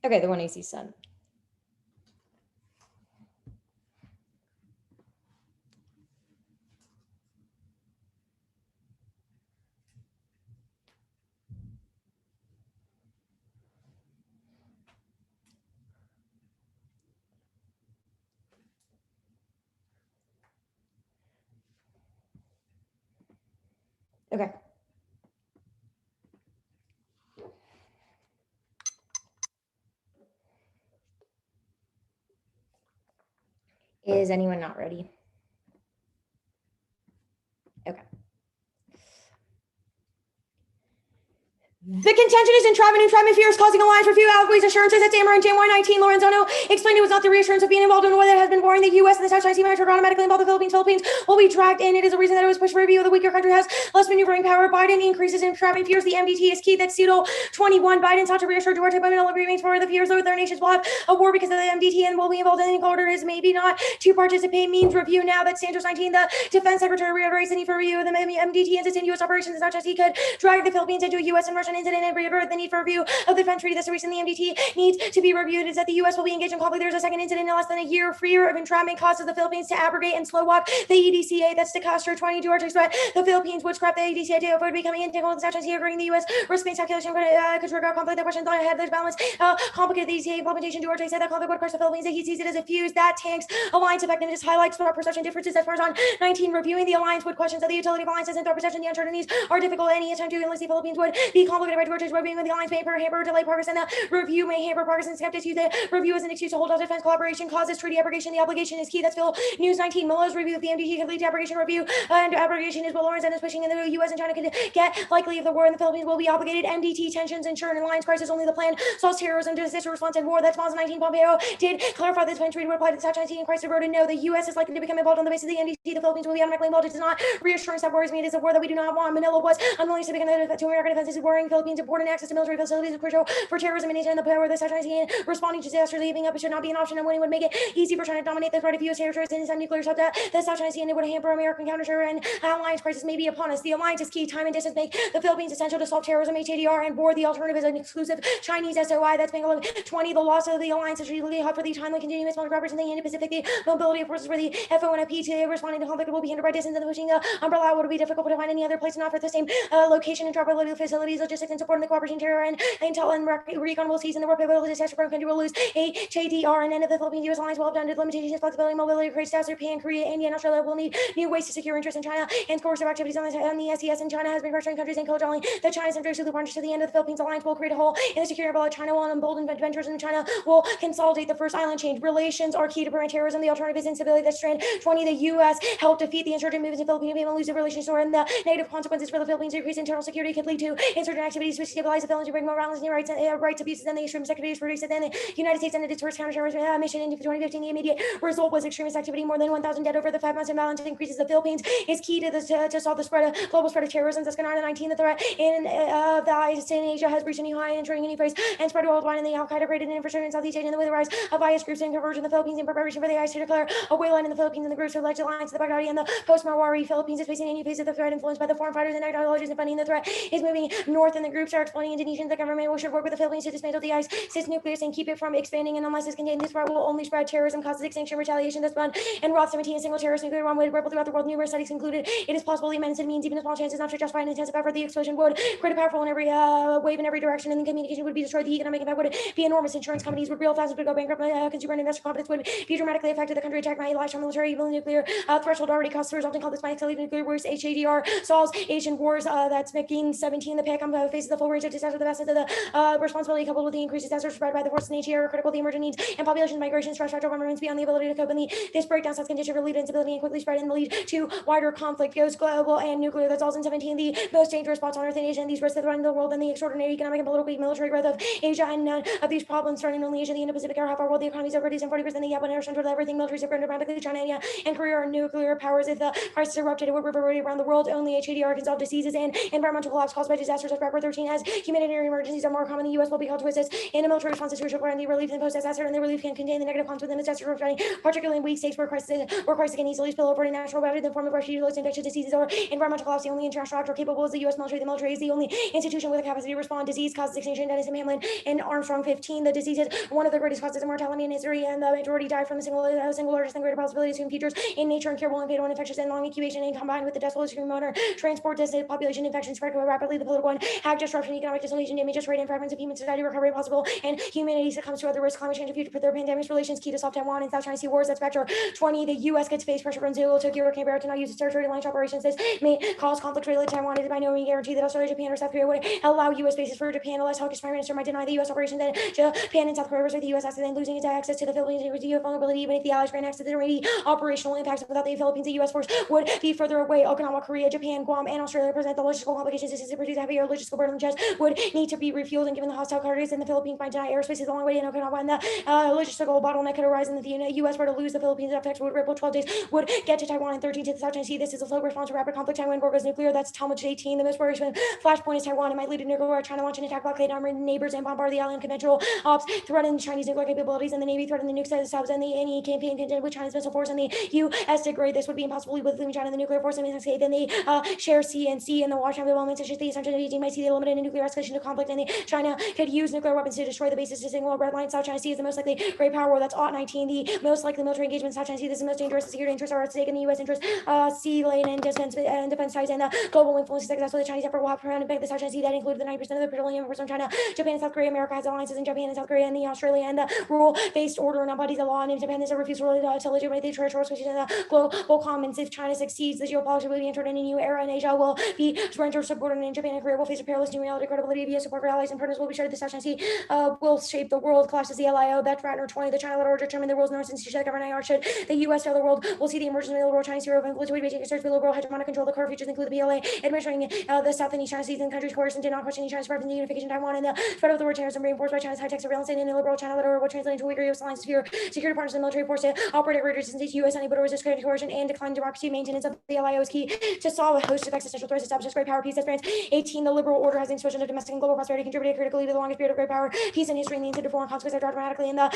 Okay, the 1AC sun. Okay. Is anyone not ready? Okay. The contention is entrapment fears causing alliance review. Always assurances that Emory and JY19 Lorenzano explained it was not the reassurance of being involved in a war that has been warring the U.S. and the South China Sea would automatically involve the Philippines. Philippines will be dragged in. It is a reason that it was pushed for review. The weaker country has less maneuvering power. Biden increases entrapment fears. The MDT is key. That's pseudo 21. Biden sought to reassure Georgetown, but Manila remains for the fears that their nations will have a war because of the MDT and will be involved in any order is maybe not to participate means review. Now that Santos 19, the defense secretary reiterates the need for review. The MDT insists in U.S. operations as much as he could drag the Philippines into a U.S. and Russian incident and reiterate the need for review of the defense treaty. That's the reason the MDT needs to be reviewed is that the U.S. will be engaged in conflict. There's a second incident in less than a year. Fear of entrapment causes the Philippines to abrogate and slow walk the EDCA. That's to Castro 20 George threat. The Philippines would scrap the EDCA to avoid becoming entangled in the South China Sea. Agreeing the U.S. risk-based calculation could trigger a conflict. The question thought ahead of this balance complicated the EDCA implementation. George said that conflict would crush the Philippines. That he sees it as a fuse that tanks alliance effectiveness, highlights threat perception differences. As far as on 19 reviewing the alliance would questions of the utility of alliances and threat perception. The uncertainties are difficult. Any attempt to enlist the Philippines would be complicated by George's reviewing of the alliance may hamper delay progress, and the review may hamper progress. And skeptics use the review as an excuse to hold off defense collaboration, causes treaty abrogation. The obligation is key. That's Phil News 19. Miller's review of the MDT could lead to abrogation review, and abrogation is what Lawrence is pushing, and the U.S. and China could get likely if the war in the Philippines will be obligated. MDT tensions ensure an alliance crisis. Only the plan solves terrorism, disaster response, and war. That's 19. Pompeo did clarify this when treaty would apply to the South China Sea, and Christ wrote, no, the U.S. is likely to become involved on the basis of the MDT. The Philippines will be automatically involved. It does not reassurance that worries me. It is a war that we do not want. Manila was unwilling to begin to American defense. This is worrying. Philippines important access to military facilities is crucial for terrorism and the power of the South China Sea. Responding to disaster, leaving up it should not be an option, and winning would make it easy for China to dominate the threat of U.S. territories and nuclear subject. The South China Sea, and it would hamper American counterterror and alliance crisis may be upon us. The alliance is key. Time and distance make the Philippines essential to solve terrorism. HADR and war. The alternative is an exclusive Chinese SOI. That's Bangalore 20. The loss of the alliance is really hot for the timely continuous military cooperation in the Indo-Pacific. The mobility of forces for the FONP to responding to conflict will be hindered by distance, and the pushing umbrella would be difficult to find any other place to offer the same location and interoperability facilities, logistics, and support in the cooperation terror and intel and recon will seize in the war pivotal disaster prone country will lose HADR, and end of the Philippines-U.S. alliance will have done to limitations, flexibility, mobility, creates disaster. Japan, Korea, India, and Australia will need new ways to secure interest in China and coercive activities on the SES, and China has been pressuring countries and co-joining the China centric to the partnership to the end of the Philippines alliance will create a hole in the security umbrella. China will embolden ventures, and China will consolidate the first island change. Relations are key to prevent terrorism. The alternative is instability. That's strand 20. The U.S. helped defeat the insurgent movements in the Philippines. People lose the relations, and the negative consequences for the Philippines increase internal security could lead to insurgent activities which stabilize the Philippines to bring more violence and rights abuses than the extreme secretaries produced. And then the United States ended its first counterterrorism mission in 2015. The immediate result was extremist activity. More than 1,000 dead over the 5 months. Imbalance increases. The Philippines is key to solve the global spread of terrorism. That's 19. The threat in the ISIS in Asia has reached a new high, entering a new phase and spread worldwide. And the Al-Qaeda created an infrastructure in Southeast Asia, and with the rise of IS groups and conversion in the Philippines in preparation for the IS to declare a wayline in the Philippines, and the groups have led to alliance of the Baghdadi and the post-Marwari Philippines is facing a new phase of the threat influenced by the foreign fighters and ideologies and funding. The threat is moving north, and the groups are exploiting Indonesian. The government should work with the Philippines to dismantle the ISIS nucleus and keep it from expanding, and unless it's contained, this threat will only spread terrorism, causes extinction, retaliation. This one and Roth 17, a single terrorist nuclear one would ripple throughout the world. Numerous studies concluded it is possible the immense it means even a small chance is not to justify an intensive effort. The explosion would create a powerful in every wave in every direction, and the communication would be destroyed. The economic impact would be enormous. Insurance companies would real fast would go bankrupt. Consumer and investor confidence would be dramatically affected. The country attacked by lifetime military evil nuclear threshold already costs the resulting called this by accelerated nuclear works. HADR solves Asian wars. That's making 17. The PACOM faces the full range of disaster. The vast of the responsibility coupled with the increased disaster spread by the forces in HADR are critical. The emergent needs and population migration stress federal governments beyond the ability to cope, and this breakdown sets condition for lead instability and quickly spread and lead to wider conflict. Goes global and nuclear. That's all in 17. The most dangerous spots on Earth and Asia, and these risks that threaten the world, and the extraordinary economic and political military growth of Asia, and none of these problems starting only Asia. The Indo-Pacific are half our world. The economies are reduced, and 40% of the gap when air central everything military separate dramatically. China, India, and Korea are nuclear powers. If the crisis erupted, it would reverberate around the world. Only HADR can solve diseases and environmental collapse caused by disasters. backward. 13 as humanitarian emergencies are more common, the U.S. will be called to assist in a military response to require the relief and post-disaster, and the relief can contain the negative consequences within the disaster, particularly in weak states where crisis can easily spill over to natural remedy in the form of refugee-related infectious diseases or environmental collapse. The only international actor capable is the U.S. military. The military is the only institution with a capacity to respond. Disease causes extinction. Dennis and Hamlin and Armstrong. 15. The disease is one of the greatest causes of mortality in history, and the majority die from a single largest and greater possibility to features in nature, incurable and fatal, and infectious and long incubation, and combined with the deathful extreme motor transport distance, population infection spread rapidly, the political and hack disruption, economic dissolution, damage rate, and fragments of human society recovery possible, and humanity succumbs to other risks, climate change, and future their pandemics, relations key to solve Taiwan and South China Sea wars. That's factor 20. The U.S. gets face pressure from Zulu, Tokyo, or Canberra to not use its territory to launch operations. This may cause conflict related to Taiwan. It is by no means guaranteed that Australia, Japan, or South Korea would allow U.S. bases for Japan, unless Hawke's Prime Minister might deny the U.S. operations. Then Japan and South Korea versus the U.S. after then losing its access to the Philippines with the vulnerability. Even if the Allies grant access to the remedy, operational impacts without the Philippines, the U.S. force would be further away. Okinawa, Korea, Japan, Guam, and Australia present the logistical complications. This is to produce heavier logistical burden. Chest would need to be refueled, and given the hostile countries in the Philippines might deny airspace is a long way in Okinawa, and the logistical bottleneck could arise in the U.S. were to lose the Philippines. Effects would ripple 12 days, would get to Taiwan, and 13 to the South China Sea. This is a slow response to rapid conflict. Taiwan goes nuclear. That's Talmud 18. The most worrisome flashpoint is Taiwan. It might lead to nuclear. China launch an attack, blockade armor neighbors, and bombard the island. Conventional ops threaten Chinese nuclear capabilities, and the Navy threaten the nukes themselves, and the NE campaign contended with China's missile force, and the U.S. degrade. This would be impossible with China and the nuclear force. And then they share sea and sea, and the Washington development, such as the assumption of Beijing might see the limited in nuclear escalation to conflict, and China could use nuclear weapons to destroy the bases to signal a red line. South China Sea is the most likely great power war. That's ought 19. The most likely military engagement in South China Sea. This is the most dangerous. The security interests are at stake in the U.S. interest. Sea lane and defense ties, and the global influence is successful. The Chinese effort will have prevented the South China Sea. That included the 90% of the petroleum imports from China, Japan, and South Korea. America has alliances in Japan and South Korea, and the Australia, and the rule-based order and bodies of law, and independence, and refusal to legitimate the territorial questions and the global commons. If China succeeds, the geopolitics will be entered in a new era, and Asia will be rendered subordinate, and Japan and Korea will face a perilous new reality. Credibility via support for allies and partners will be shared. The South China Sea will shape the world. Collapses the LIO. Bet Ratner 20. The China order determine the world's north institution that govern IR. Should the U.S. fail, the world will see the emergence of the liberal Chinese hero of influence. Beijing asserts the liberal hegemonic control. The core features include the PLA administering the South and East China Seas, and countries coerced did not question China's preference in the unification of Taiwan, and the threat of the word terrorism reinforced by China's high-tech surveillance state, and the liberal China letter will translate into weaker U.S. alliances, fewer security partners, and military force to operate at greater distance. U.S. unable to resist coercion and decline democracy. Maintenance of the LIO is key to solve a host of existential threats, establish great power, peace, experience. 18. The liberal order has the explosion of domestic and global prosperity contributed critically to the longest period of great power, peace, and history, and the incentive foreign consequences are dramatically in the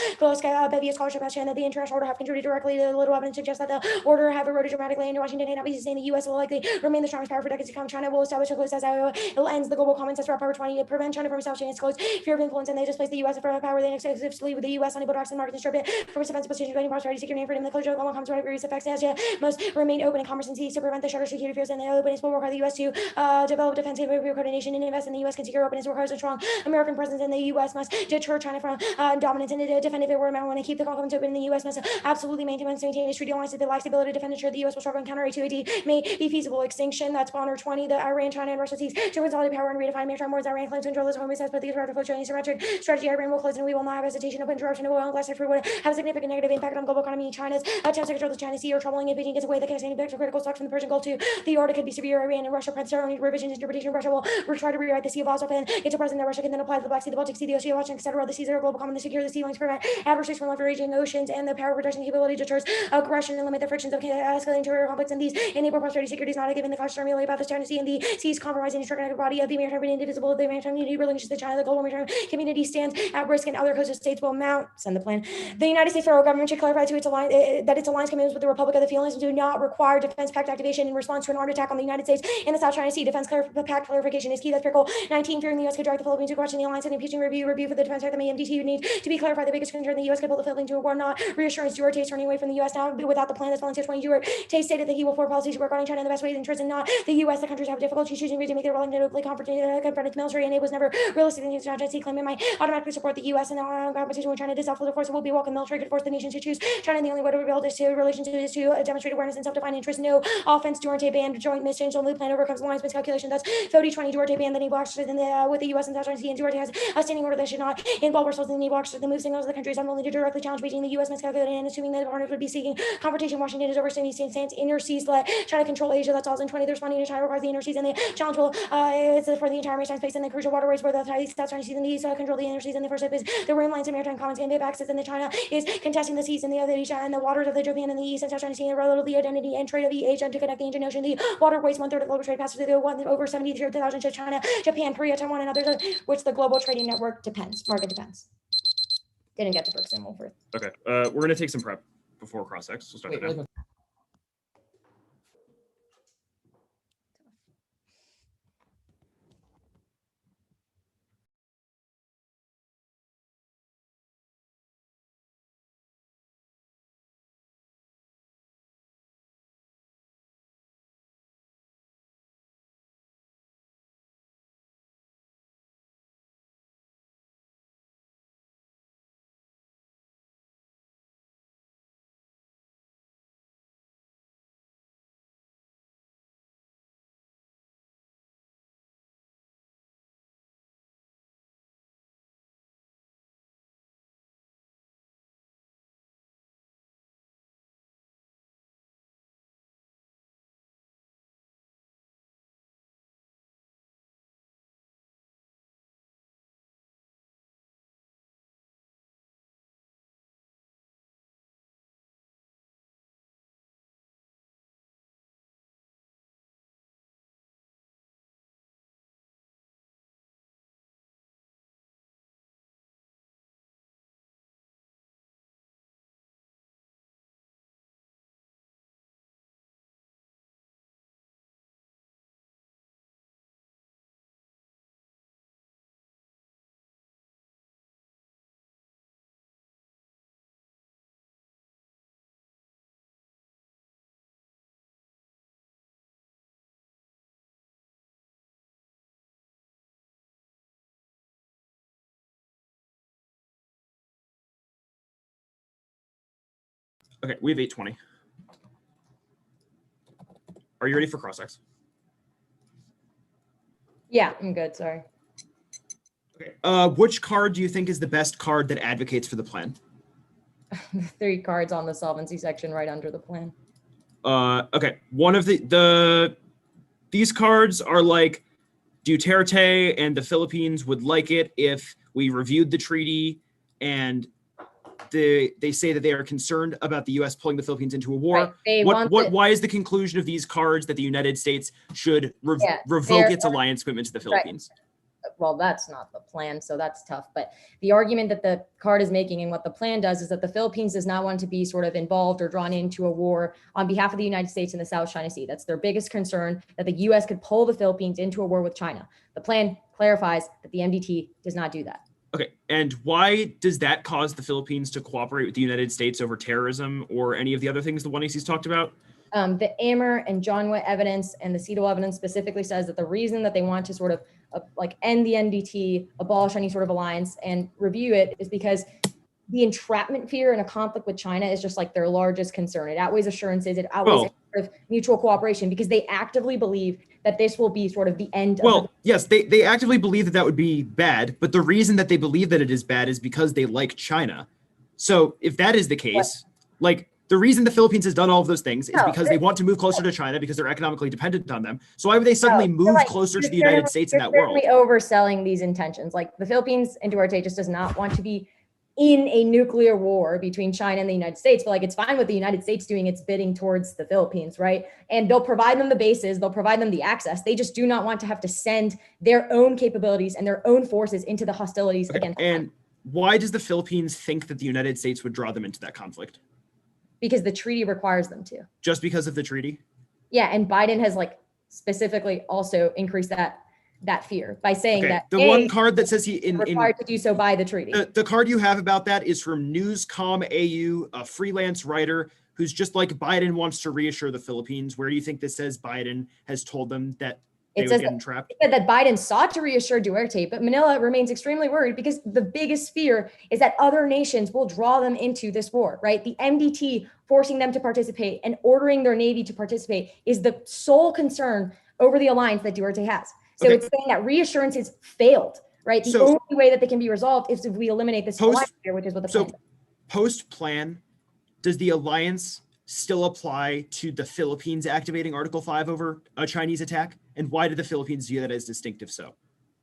bevy of scholarship has shown that the international order have contributed directly to the little evidence suggests that the order have eroded dramatically, and Washington may not be sustained. The U.S. will likely remain the strongest power for decades to come. China will establish a close as it ends the global common threat power 20 to prevent China from establishing its close fear of influence, and they displace the U.S. for power. They exclusively with the U.S. unable to access the market and strip it from its defensive position, creating prosperity, security, and freedom. The closure of global commons various effects as yet must remain open and commerce and seas to prevent the shutter security fears, and the openness will require the U.S. to develop defense capability coordination and invest in the U.S. can secure openness requires a strong American presence, and the U.S. must deter China from dominance and defend if it were want to keep the confidence open, and the U.S. must absolutely maintain its treaty alliance that lacks the ability to defend. Ensure the U.S. will struggle and counter a 2AD may be feasible. Extinction. That's Bonner 20. The Iran, China, and Russia sees to consolidate power and redefine maritime wars. Iran claims to control this home says, but the threat of Chinese symmetric strategy. Iran will close, and we will not have hesitation of interruption of oil and gas sector would have a significant negative impact on global economy. China's attempts to control the China Sea are troubling. If Beijing gets away, the cascading impact of critical stocks from the Persian Gulf to the Arctic could be severe. Iran and Russia present revision interpretation. Russia will try to rewrite the Sea of Azov, and it's a present that Russia can then apply to the Black Sea, the Baltic Sea, the Ocean, etc. The seas are global common to secure the sea lanes, prevent adversaries from leveraging oceans, and the power protection capability deters aggression and limit the frictions of escalating territorial conflicts. And these enable prosperity. Security is not a given. The cautious formula about the China Sea and the seas compromising the interconnected body of the maritime being indivisible. The maritime community relinquishes to China. The global maritime community stands at risk, and other coastal states will mount. Send the plan. The United States federal government should clarify to its alliance that its alliance commitments with the Republic of the Feelings do not require defense pact activation in response to an armed attack on the United States in the South China Sea. Defense pact clarification is key. That's Article 19. Fearing the U.S. could drive the Philippines to question the alliance and impeaching review for the defense pact. The MDT need to be clarified. The biggest concern the U.S. could pull the Philippines to a war, not reassurance. Duarte turning away from the U.S. now without the plan. That's Valencia 20. Duarte stated that he will form policies regarding China in the best ways interest and not the U.S. The countries have difficulty choosing to make their role openly confronted military, and it was never realistic in the South China Sea. Claiming might automatically support the U.S. and the competition with China. This outflow of force will be welcome. Military could force the nation to choose China. And the only way to rebuild is to demonstrate awareness and self-defined interest. No offense. Duarte banned joint missions. Only plan overcomes alliance miscalculation. That's 30-20. Duarte banned the naval actions with the U.S. and South China Sea, and Duarte has a standing order that should not involve ourselves in the naval actions. The move signals of the countries unwilling to directly challenge Beijing. The U.S. miscalculating and assuming that the partners would be seeking confrontation. Washington is overstating these stance. Inner seas let China control Asia. That's all in 20. The responding to China requires the inner seas, and the challenge will is for the entire maritime space and the crucial waterways where the South China Sea and the East control the inner seas. In the first step is the rim lines and maritime commons can give access, and the China is contesting the seas and the other Asia and the waters of the Japan and the East and South China Sea and relative identity and trade of the Asian to connect the Indian Ocean. The waterways 1/3 of global trade passes through the over 70,000 ships. China, Japan, Korea, Taiwan, and others, which the global trading network market depends. Didn't get to Brooks and Wolford. Okay, we're going to take some prep before cross-ex. We'll start that now. Okay, we have 8:20. Are you ready for cross-ex? Yeah, I'm good. Sorry. Okay. Which card do you think is the best card that advocates for the plan? The 3 cards on the solvency section right under the plan. Okay. One of these cards are like Duterte and the Philippines would like it if we reviewed the treaty, and they say that they are concerned about the U.S. pulling the Philippines into a war. Right. Why is the conclusion of these cards that the United States should revoke its alliance commitment to the Philippines? Right. Well, that's not the plan, so that's tough. But the argument that the card is making and what the plan does is that the Philippines does not want to be sort of involved or drawn into a war on behalf of the United States in the South China Sea. That's their biggest concern, that the U.S. could pull the Philippines into a war with China. The plan clarifies that the MDT does not do that. Okay, and why does that cause the Philippines to cooperate with the United States over terrorism or any of the other things the 1AC's talked about? The Amer and John Witt evidence and the CEDAW evidence specifically says that the reason that they want to sort of end the NDT, abolish any sort of alliance and review it is because the entrapment fear in a conflict with China is just like their largest concern. It outweighs assurances. It outweighs sort of mutual cooperation because they actively believe that this will be sort of the end. Yes, they actively believe that would be bad, but the reason that they believe that it is bad is because they like China. So if that is the case, the reason the Philippines has done all of those things is because they want to move closer to China because they're economically dependent on them. So why would they suddenly move closer to the United States in that world? You're overselling these intentions. Like the Philippines and Duarte just does not want to be in a nuclear war between China and the United States, but it's fine with the United States doing its bidding towards the Philippines, right? And they'll provide them the bases, they'll provide them the access. They just do not want to have to send their own capabilities and their own forces into the hostilities against them. And why does the Philippines think that the United States would draw them into that conflict? Because the treaty requires them to. Just because of the treaty? Yeah, and Biden has specifically also increased that fear by saying that the one card that says required to do so by the treaty. The card you have about that is from Newscom AU, a freelance writer who's just like Biden wants to reassure the Philippines. Where do you think this says Biden has told them that they would get entrapped? It said that Biden sought to reassure Duarte, but Manila remains extremely worried because the biggest fear is that other nations will draw them into this war, right? The MDT forcing them to participate and ordering their Navy to participate is the sole concern over the alliance that Duarte has. So it's saying that reassurances failed, right? The only way that they can be resolved is if we eliminate this alliance here, which is what the plan does. Post-plan, does the alliance still apply to the Philippines activating Article 5 over a Chinese attack? And why do the Philippines view that as distinctive so?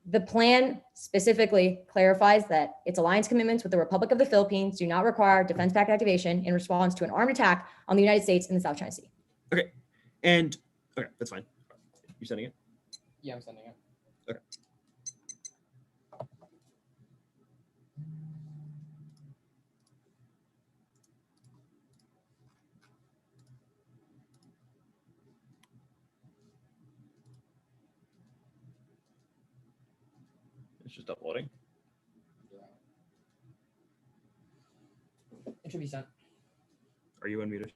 The plan specifically clarifies that its alliance commitments with the Republic of the Philippines do not require defense pact activation in response to an armed attack on the United States in the South China Sea. Okay, that's fine. You're sending it? Yeah, I'm sending it. Okay. It's just uploading. It should be sent. Are you unmuted?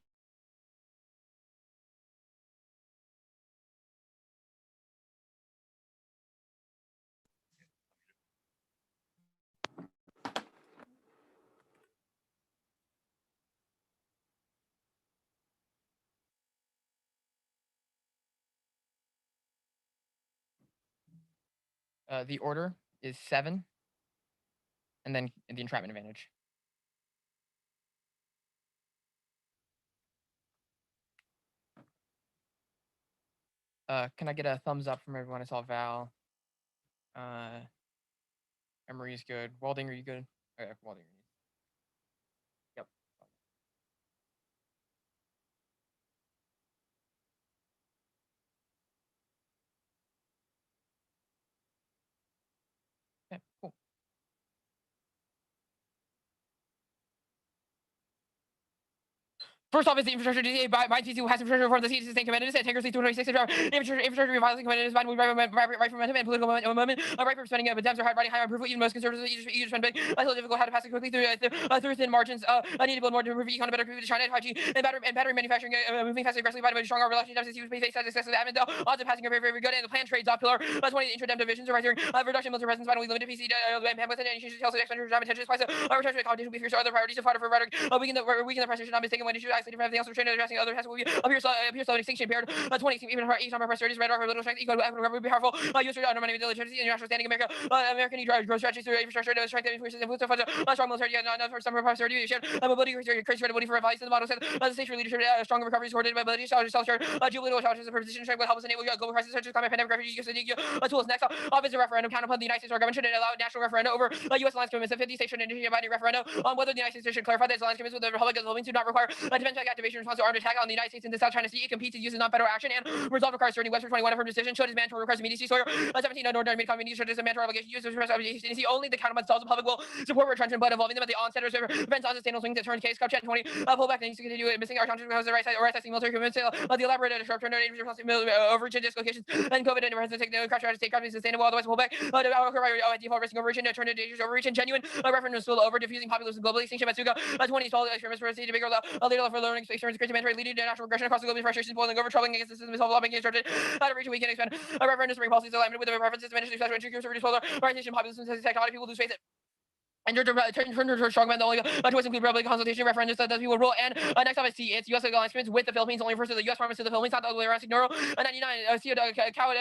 The order is 7, and then the entrapment advantage. Can I get a thumbs up from everyone? I saw Val. Emory is good. Walding, are you good? Okay, Walding. Yep. Okay, cool. First off, is the infrastructure DCA by TC who has infrastructure for the CT sustain commanded set tankers 226 infrastructure violence commanded is fine with right for momentum and political moment right for spending but dams are hard riding high on approval even most conservatives each spend big until difficult how to pass it quickly through thin margins. I need to build more to improve econ better to China 5G and battery manufacturing moving fast aggressively by stronger reluctant deficits use space success of admin odds of passing are very good and the plan trades off pillar 20 intra-dem divisions are right here reduction military presence finally limited PC bandwidth and issues also expenditure time attention spice retention competition with fierce other priorities of fodder for rhetoric weaken the pressure not mistaken when issues isolated from everything else. Trained addressing other tasks will be appear slow extinction period. 20 even each number of priorities red arc little strength equal to be powerful. U.S. undermining legitimacy international standing America. American need growth strategies through infrastructure strength and influences strong military not for some prosperity leadership mobility creates credibility for advice and the model said the state for leadership stronger recovery supported by ability self-share geopolitical challenges and position strength will help us enable global crisis such as climate pandemic refugee tools next office of referendum counterplan the United States government should allow national referendum over U.S. alliance commitments of 50 states should initiate a binding referendum on whether the United States should clarify that its alliance commitments with the Republic of the Philippines do not require a defense activation response to armed attack on the United States in the South China Sea. It competes and uses non-federal action and resolve requires certain Western 21 of her decision should his mandatory requires immediacy. Sawyer 17 ordinary mid community should is a mandatory obligation use express obligation. Only the counterplan solves the public will support retrenchment but involving them at the onset or prevents unsustainable swings that turn case cup chat 20 pull back and needs to continue missing our country because the right side or assessing military commitments the elaborate short term overreach and dislocations and COVID and emergency take no crash to state companies sustainable otherwise pull back default risking overreach and turn to dangerous overreach and genuine referendum spill over diffusing populism globally extinction Matsuga 20 small experiments for a state to bigger a leader for learning experiments creating leading to national aggression across the globe frustrations boiling over troubling against the system of lobbying instructed out of reach we can expand a referendum spring policies alignment with the preferences ministry special entry reduce polar orientation populism technology people lose faith and turn to strong man the only choice include public consultation referendums that people rule and next up I see it's U.S. alliance agreements with the Philippines only refers to the U.S. promise to the Philippines not the other way around. Neuro 99 CO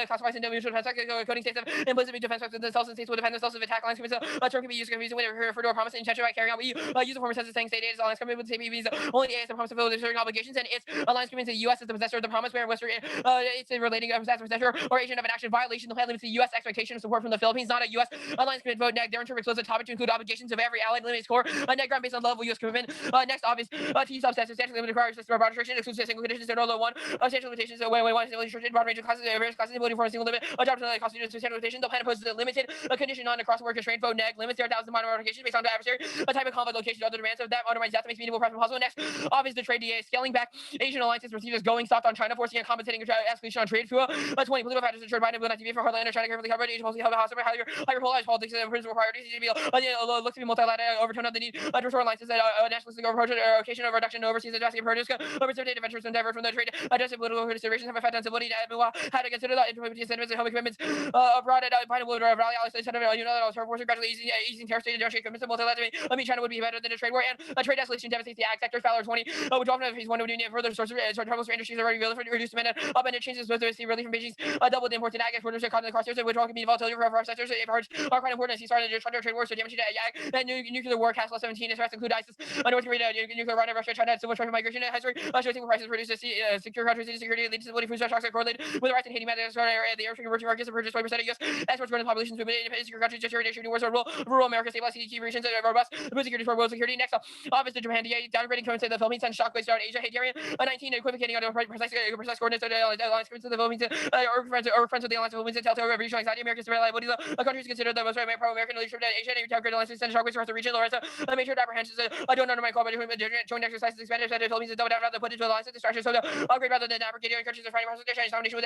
classifies into mutual defense coding states of implicit defense of themselves and states will defend themselves if attack alliance agreements a term can be used confusing when it refer to a promise and intention by carrying out we use the form of sense of saying state aid is alliance agreement with the same means only the promise of certain obligations and its alliance agreements the U.S. is the possessor of the promise where Western it's a relating possessor or agent of an action violation the plan limits the U.S. expectation of support from the Philippines not a U.S. alliance agreement vote neg their term explicit topic to include obligations of every allied score net ground based on level U.S. commitment next obvious T subset substantially limited requires broad restriction exclusive single conditions and all one substantial limitations when one is restricted broad range of classes various classes ability for a single limit adopt to constitute substantial limitation the plan imposes a limited condition on across the word constraint vote neg limits 0,000 minor modifications based on the adversary a type of conflict location other demands of that undermines death makes meaningful preference possible next obvious the trade DA scaling back Asian alliances perceived as going soft on China forcing a compensating escalation on trade fuel 20 political factors ensured Biden will not be for Heartland China carefully covered Asian policy held a hostile higher polarized politics and principal priorities to be look to be multilateral overtone of the need restore alliances that nationalistic approach occasion of reduction in overseas advancing approaches overseas adventures and divert from the trade adjusted political considerations have effect on civility had to consider that implementing sentiments and public commitments abroad at Biden will rally allies instead of forcing gradually easing terror state negotiate commitments multilateral China would be better than a trade war and a trade escalation devastates the ag sector Fowler 20 which often phase one would need further sources troubles for industries already reduced demand upended changes with the relief from Beijing's doubled import and ag exporters caught in the crosshairs which all can be volatility for our sectors are quite important as he started to trade wars so damage to ag Iraq, and nuclear war cast 17 is include ISIS, North Korea, nuclear Russia, Russia, China, civil strife, migration history, showing prices produce secure countries security, leads to stability, food stocks are correlated with the rise in Haiti, the air emerging markets, purchase 20% of U.S. exports growing populations, independent secure countries, security, nation, wars, rural America, stabilized key regions, robust, food security for world security. Next, office to Japan, downgrading currency, the Philippines, and shockwaves throughout Asia, Haiti area. 19, equivocating on precise coordinates of the alliance of the Philippines, or friends of the alliance of the Philippines, telltale regional anxiety, America's reliability, countries considered the most pro-American leadership in Asia, and calculated alliances and shockwaves across the region. Lorenzo, major apprehensions, I don't know my call, but joint exercises expanded to the Philippines, and double down the put into alliances, distraction, so the upgrade rather than abrogating countries are fighting parts of the Chinese combination with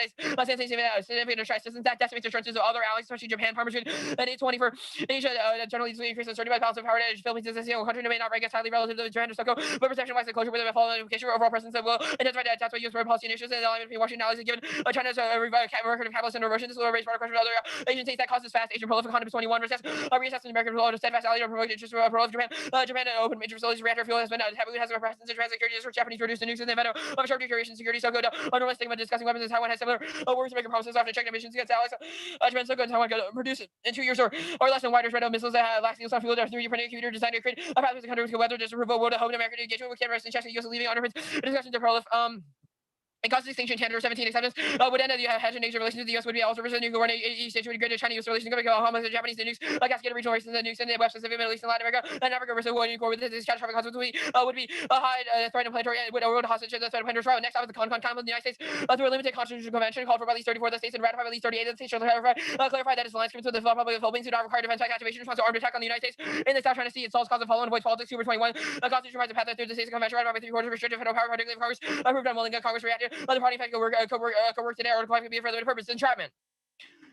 significant stress systems that decimates the chances of other allies, especially Japan, farmers, and 820 for Asia, generally increase uncertainty by balance of power to edge. Philippines is a single country that may not rank as highly relative to Japan or Stockholm, but perception-wise, the closure with a following implication or overall presence that will identify the attacks by U.S. foreign policy initiatives and the alignment between Washington allies, given China's record of capitalist and erosion. This will raise broader question of other agencies that causes fast Asian prolific economy 21 reassess reassessing American role to steadfast ally to promote interest for of Japan. Japan open major facilities reactor fuel has been taboo, has a presence in security for Japanese reduced the nukes in the event of sharp deterioration security. So good. Underlying stigma discussing weapons as Taiwan has similar words making promises often checked emissions against allies. Japan so good. Taiwan could produce in 2 years or less than wider spread of missiles that have lasting on fuel. There 3D printing computer designed to create a pathway to country with weather disapproval world home in America to engagement with cameras and checks U.S. leaving underpins discussions to proliferate. And cause extinction, Chandler 17 acceptance would end the hedge in Asia relations to the U.S. would be also versus nuclear war in East Asia would greater China-U.S. relations going to Bahamas and Japanese nukes, cascade regional races and nukes in the West Pacific, Middle East, and Latin America, and Africa versus war nuclear with this catastrophic consequence would be a high threat and planetary with a world hostage to the threat of planetary trial. Next up is the conflict of the United States through a limited constitutional convention called for by at least 34 of the states and ratified by at least 38 of the states. Clarify that its alliance with the Republic of the Philippines do not require defense activation response to armed attack on the United States in the South China Sea. It solves cause of following avoids politics. Super 21. The Constitution provides a path through the states convention ratified by 3/4 of restrictive federal power, particularly Congress approved unwilling Congress reacted. The party in fact co-work today or could be for the purpose entrapment.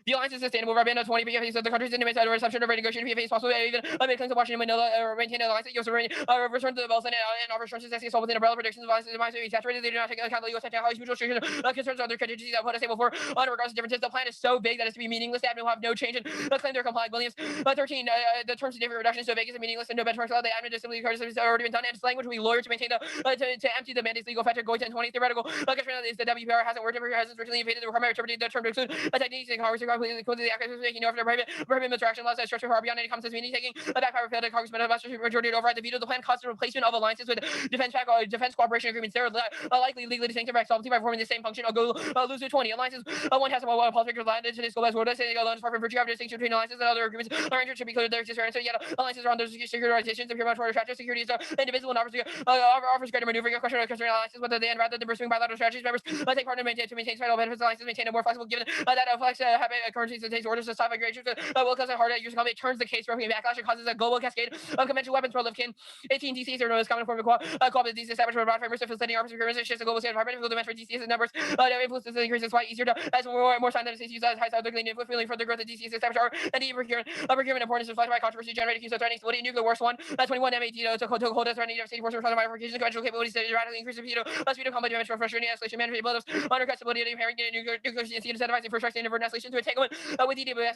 The alliance is sustainable. Rabin 20 PFAs of the countries in the midst of reception of renegotiating PFAs possible even amid claims of Washington Manila maintain an alliance. U.S. return to the bells and offer assurances that solve within umbrella predictions of alliances might be saturated. They do not take account of the U.S. technologies mutual concerns other contingencies that put us able for regardless of differences. The plan is so big that it's to be meaningless. They will have no change in claim they're complying. Williams 13 the terms of different reduction is so vague it's meaningless and no benchmarks allowed. The admin simply has already been done and its language will be lawyer to maintain the to empty the mandate's legal factor. Going to 20 theoretical is the WPR hasn't worked hasn't originally evaded the requirement interpreting the term to include a technique in Congress to completely include the actions making no prohibit interaction laws that structure far beyond any common sense meaning taking a back power failed to Congress but a majority to override the veto. The plan caused the replacement of alliances with defense cooperation agreements. They're likely legally distinct by solvency by performing the same function. I'll go lose to 20 alliances. One has a political landed to this goal as well. Saying alliance for virtue of distinction between alliances and other agreements. Arrangements should be clear. Their existence. So yet alliances are on those security organizations. Appear much more attractive. Security is indivisible and offers greater maneuvering. A question concerning alliances whether they end rather than pursuing bilateral strategies. Members take part in maintain vital benefits. Alliances maintain a more flexible given that flex have currencies that takes orders to stop migration. Will cause a hard use economy. It turns the case for backlash. It causes a global cascade of conventional weapons for Livkin. 18 DCs are known as common form of cooperative DC establishment of broad frameworks of facilitating arms procurement. Shifts the global state environment. If the demand for DCs and numbers influences the increase. It's why easier to as more time that states use as high side quickly and feeling further growth of DCs established are and even procurement importance reflected by controversy generated use of threatening stability. Nuclear wars 21 M18 to hold a threatening devastating force of modifications conventional capabilities to radically increase the speed of combat damage for frustrating escalation management buildups undercut stability and impairing nuclear incentivizing first strikes and invert escalation to entanglement with DWS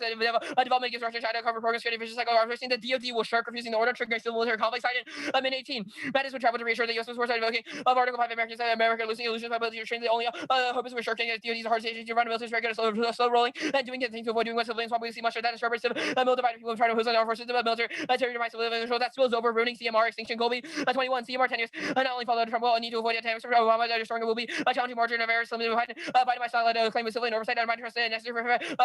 development gives Russia China cover programs creating vicious cycle of the DoD will start refusing the order triggering civil military conflict cited in 18. Mattis would travel to reassure the U.S. force invoking of Article 5 America losing illusions by ability to train the only hope is restricting DoD's hard stage to run military regular slow rolling and doing things to avoid doing what civilians want. We see much of that is representative military people trying to hose on our forces of military terror civilian control that spills over ruining CMR extinction Colby 21 CMR 10 years not only follow Trump will need to avoid attacks from Obama destroying will be a challenging margin of error limited behind by style claim with civilian oversight and my trust necessary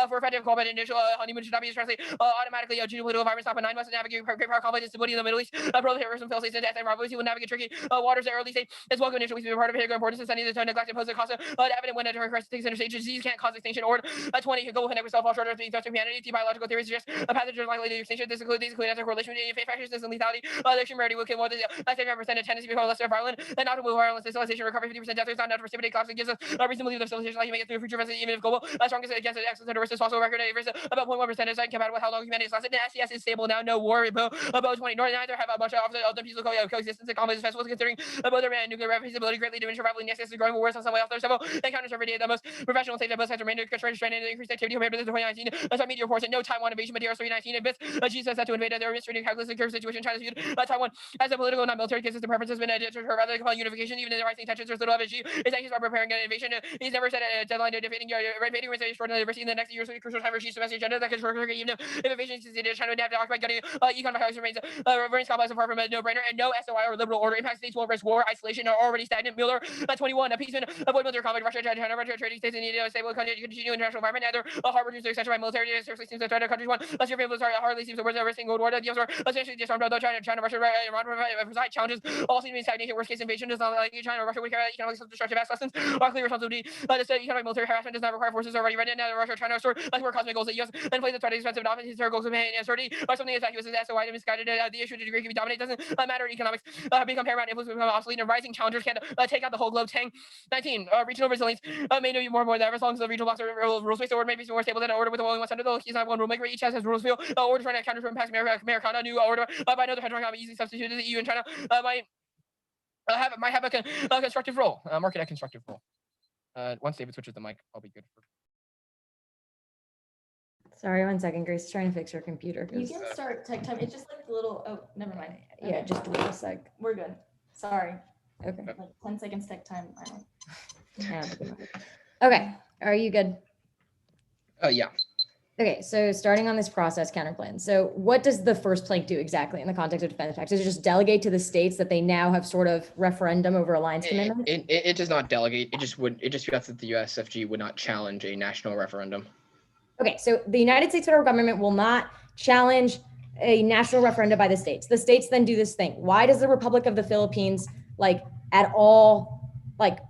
for effective combat initial honeymoon should not be translated automatically geopolitical environment stop a 9 months navigate great power conflict and stability in the Middle East pro-terrorism fail states and death and robberies will navigate tricky waters at early stage as well initially be part of it importance and sending the time neglect and pose the cost of evident when a crisis takes center stage disease can't cause extinction or 20 global connect with self short of being threats to humanity biological theories suggest a pathogen likely to extinction this includes correlation with faith factors and lethality election rarity will kill more than 75% of tendency to become less violent and not to move violence civilization recovery 50% death is not enough to precipitate collapse it gives us a reason to believe that civilization like you make it through future even if global strongest against the excellent versus fossil record about 0.1% is incompatible with how long humanity has lasted and SCS is stable now no war about 20 nor neither have a bunch of the peaceful coexistence and conflict festivals considering both their nuclear feasibility greatly diminished rapidly SCS is growing wars on some way off there several encounters every day the most professional state that both sides remain constrained and increased activity compared to the 2019 that's why media reports that no Taiwan invasion but DRS 319 and bits Jesus had to invade their mystery calculus and curve situation China's viewed Taiwan as a political not military cases the preference has been a rather compelling unification even in the rising tensions there's little of it is anxious about preparing an invasion he's never set a deadline to defeating invading extraordinary diversity in the next years of crucial time for chiefs domestic agenda that can short even if invasion succeeded, China would have to occupy gunning economic house remains complex apart from a no-brainer, and no SOI or liberal order impact states will risk war, isolation, or already stagnant. Mueller 21 appeasement, avoid military conflict, Russia, China, trading states need a stable continue international environment, neither harbor to extension by military seriously seems to threaten countries one. Let's your people hardly seems to worth risking World War. The US essentially disarmed though China, Russia, Iran provide challenges. All seem to be stagnation. Worst case invasion does not like China or Russia would carry economic self-destructive ass lessons. Our clear responsibility. The economic military harassment does not require forces already ready. Now Russia, China, sword. Let's work cosmic goals. The US then plays the threat expensive dominance, historical goals of uncertainty, or something that's US is SOI misguided. The issue to degree can be dominate. Doesn't matter. Economics become paramount. Influence become obsolete. And rising challengers can take out the whole globe. Tang 19. Regional resilience may know you more than ever. As long as the regional blocks are rules based, the order may be more stable than an order with only one center. The key is not one rulemaker. Each has rules feel. Order trying to counter from past Americana. New order by another hedgehog can be easily substituted. The EU and China might have a constructive role. Market a constructive role. Once David switches the mic, I'll be good for. Sorry, 1 second. Grace is trying to fix her computer. You can start tech time. It's just like the little. Oh, never mind. Yeah, just wait a sec. We're good. Sorry. Okay. Like 10 seconds tech time. I don't. Yeah. Okay. Are you good? Yeah. Okay, so starting on this process counterplan. So what does the first plank do exactly in the context of defense pacts? Does it just delegate to the states that they now have sort of referendum over alliance commitments? It does not delegate. It just suggests that the USFG would not challenge a national referendum. Okay, so the United States federal government will not challenge a national referendum by the states. The states then do this thing. Why does the Republic of the Philippines at all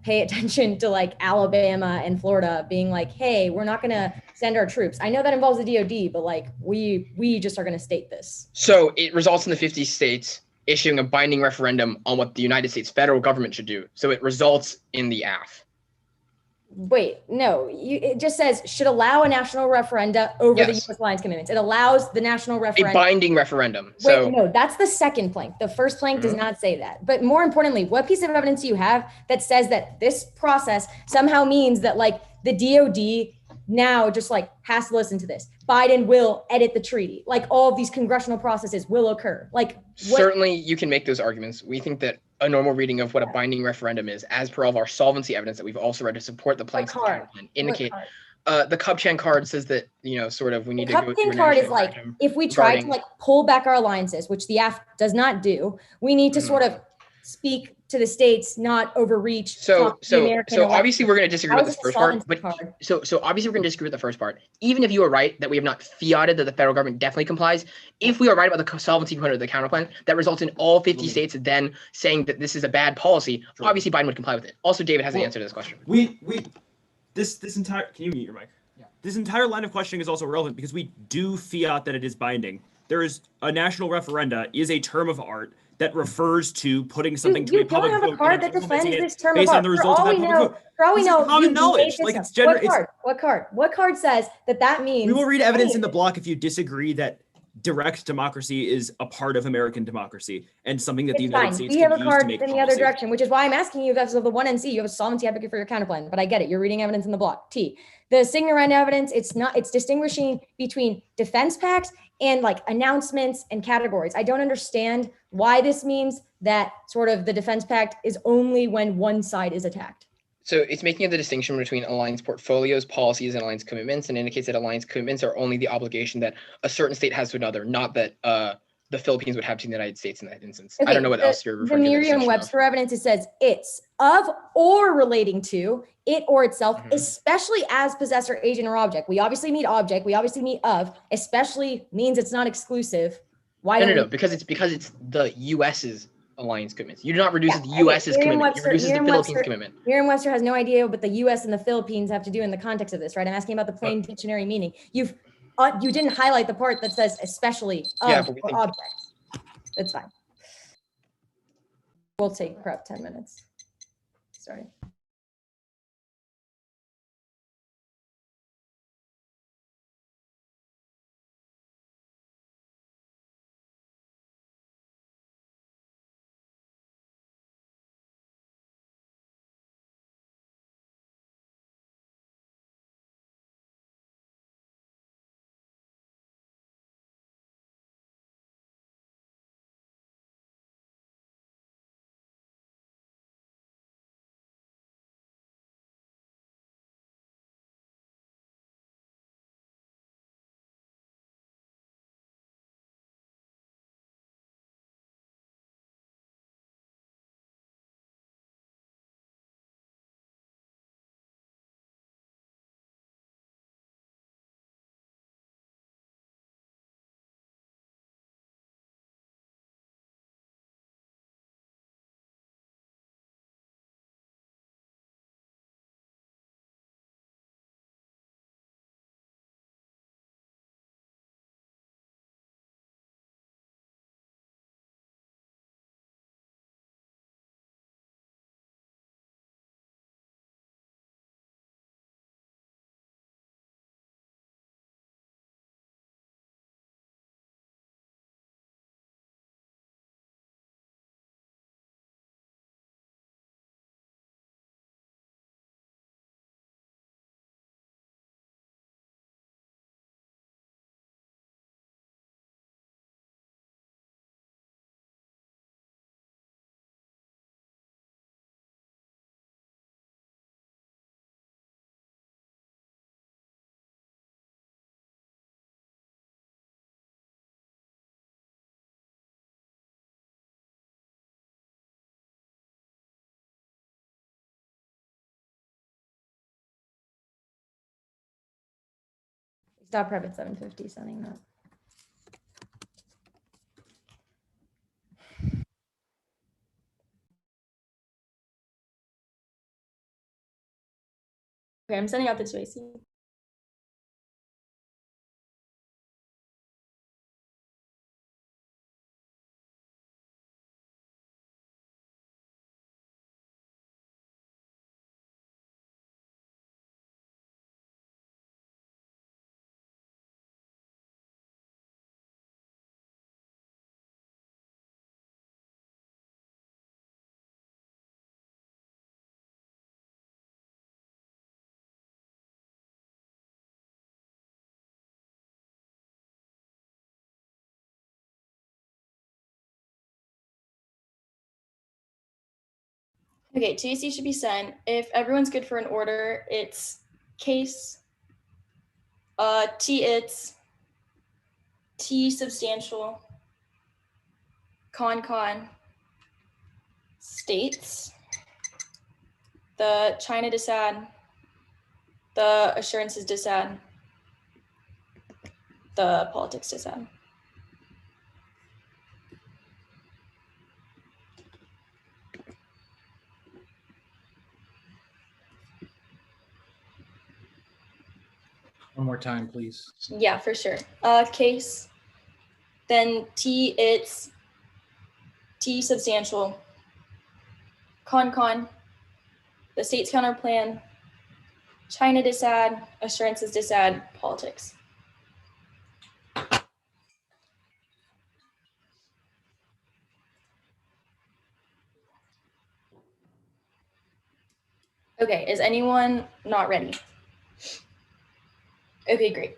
pay attention to Alabama and Florida being like, hey, we're not gonna send our troops? I know that involves the DoD, but we just are gonna state this. So it results in the 50 states issuing a binding referendum on what the United States federal government should do. So it results in the AF. Wait, no, it just says should allow a national referenda over the U.S. alliance commitments. It allows the national referendum. A binding referendum. Wait, no, that's the second plank. The first plank does not say that. But more importantly, what piece of evidence do you have that says that this process somehow means that the DoD now just has to listen to this? Biden will edit the treaty. All of these congressional processes will occur. Certainly you can make those arguments. We think that a normal reading of what a binding referendum is, as per all of our solvency evidence that we've also read to support the planks of the Counterplan, indicate the Kupchan card says that, sort of we need to go through the Kupchan card is if we try to pull back our alliances, which the AF does not do, we need to sort of speak to the states, not overreach. So obviously we're going to disagree with this first part, but so obviously we're going to disagree with the first part. Even if you are right that we have not fiated that the federal government definitely complies, if we are right about the solvency component of the counterplan, that results in all 50 states then saying that this is a bad policy. Obviously Biden would comply with it. Also, David has the answer to this question. This entire, can you mute your mic? Yeah. This entire line of questioning is also relevant because we do fiat that it is binding. There is a national referenda is a term of art that refers to putting something to a public vote. You don't have a card that defends this term based of art. on the result of that public vote. For all we know, common knowledge. It's general. What card says that means? We will read evidence in the block if you disagree that direct democracy is a part of American democracy and something that the United States we have a can card use to make in the other direction, which is why I'm asking you if that's of the 1NC. You have a solvency advocate for your counterplan, but I get it. You're reading evidence in the block. T. The Signorand evidence, it's distinguishing between defense pacts and announcements and categories. I don't understand why this means that sort of the defense pact is only when one side is attacked. So it's making the distinction between alliance portfolios, policies, and alliance commitments, and indicates that alliance commitments are only the obligation that a certain state has to another, not that the Philippines would have to the United States in that instance. Okay, I don't know what else you're referring to. The Merriam-Webster evidence, it says it's of or relating to it or itself, especially as possessor, agent, or object. We obviously mean object. We obviously mean of. Especially means it's not exclusive. Why? No, because it's the U.S.'s alliance commitments. You do not reduce the U.S.'s commitment. You reduce the Philippines commitment. Merriam-Webster has no idea what the U.S. and the Philippines have to do in the context of this, right? I'm asking about the plain dictionary meaning. You didn't highlight the part that says especially of or object. That's fine. We'll take prep 10 minutes. Sorry. Stop prep at 7:50, sending that. Okay, I'm sending out the 2AC. Okay, TAC should be sent. If everyone's good for an order, it's case, T its, T substantial, con, states, the China disad, the assurances disad, the politics disad. One more time, please. Yeah, for sure. Case, then T its, T substantial, con, the state's counterplan, China disad, assurances disad, politics. Okay, is anyone not ready? Okay, great.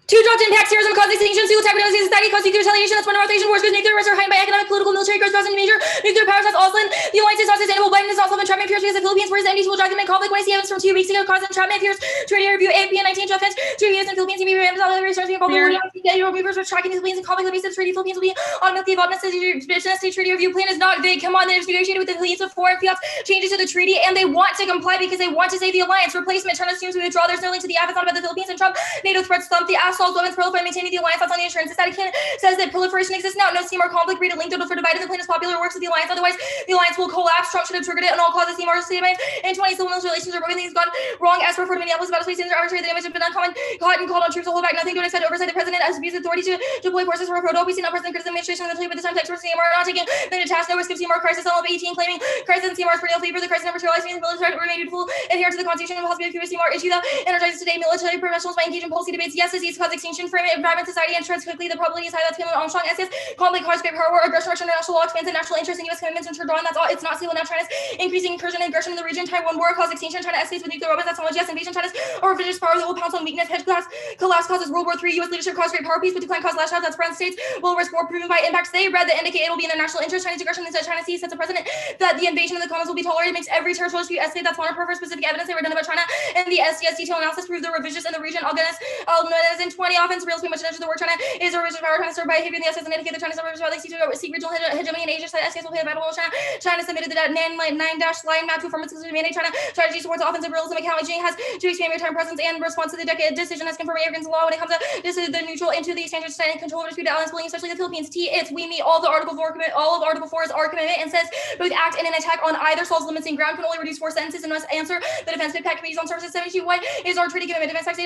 Two dropped impacts, terrorism, cause extinction, suicide, redundancy, society, cause nuclear retaliation. That's one of our Asian wars, because nuclear risks are heightened by economic, political, military, corresponding major nuclear powers. That's Austin. The alliance is not sustainable. Biden is not solving entrapment fears because the Philippines, whereas the MDs will drive them in conflict. When I see evidence from 2 weeks ago, cause entrapment fears. Treaty review, AFP and 19 offense. Treaty US and Philippines, and reviews all the research involved. Reviewers tracking the Philippines and conflict. Let me say the treaty Philippines will be automatically involved in the treaty review plan is not vague. Come on, they've negotiated with the Philippines of foreign fiats changes to the treaty, and they want to comply because they want to save the alliance. Replacement turn assumes we withdraw. There's no link to the app. It's not about the Philippines and Trump. NATO threats thump the assault weapons proliferate maintaining the alliance. That's on the assurance. That says that proliferation exists now. No steam or conflict. Read a link for divided. The plan is popular. Works with the alliance. Otherwise, the alliance will collapse. Trump should have triggered it on all causes. Steam or statements. In 20, civil relations are broken. Things gone wrong. As for Minneapolis, battle space are arbitrary. The damage has been uncommon. Caught and called on troops to hold back. Nothing to extend oversight. The president has abused authority to deploy forces for a proto. We see now president criticism administration of the but this time text for CMR not taking the task. No risk of CMR crisis. LB 18 claiming crisis and CMR's perennial fever. The crisis never materialized. The military remained full. Adhere to the constitution. Will be a CMR issue that energizes today. Military professionals might engage in policy debates. Yes, disease cause extinction. Frame it. Environment, society, and trends quickly. The probability is high. That's feeling Armstrong. SS. Conflict, cause great power war, aggression, Russian international law, expands national interest in U.S. commitments, ensure drawn. That's all. It's not stable now. China's increasing incursion and aggression in the region. Taiwan war cause extinction. China escalates with nuclear weapons. That's knowledge. Yes, invasion. China's overvicious power that will pounce on weakness. Hedge class collapse causes World War III. U.S. leadership cause great power peace, but decline cause lash out. That's friend states will risk war proven by impacts. They read that indicate it will be in their national interest. Chinese aggression instead China sees sets a precedent that the invasion of the commons will be tolerated. Makes every territorial dispute escalate. That's one for specific evidence they were done about China. And the SDS detailed analysis proved the revisions in the region. Algonas in 20 offense real speed much attention to the word China is a revision power trying to serve by behavior in the SS and indicate the Chinese are like seek regional hegemony in Asia. SDS will play the battle of China. China submitted the 9-dash line map to affirmative mandate China strategy towards offensive realism. Account Beijing has to expand maritime presence and response to the decade decision has confirmed Americans law when it comes to this is the neutral into the exchange of and control of disputed alliance bullying, especially the Philippines. We meet all of Article 4 is our commitment and says both act and an attack on either solves limits in ground can only reduce 4 sentences and must answer the defense impact committees on services 72. What is our treaty commitment? Defense tax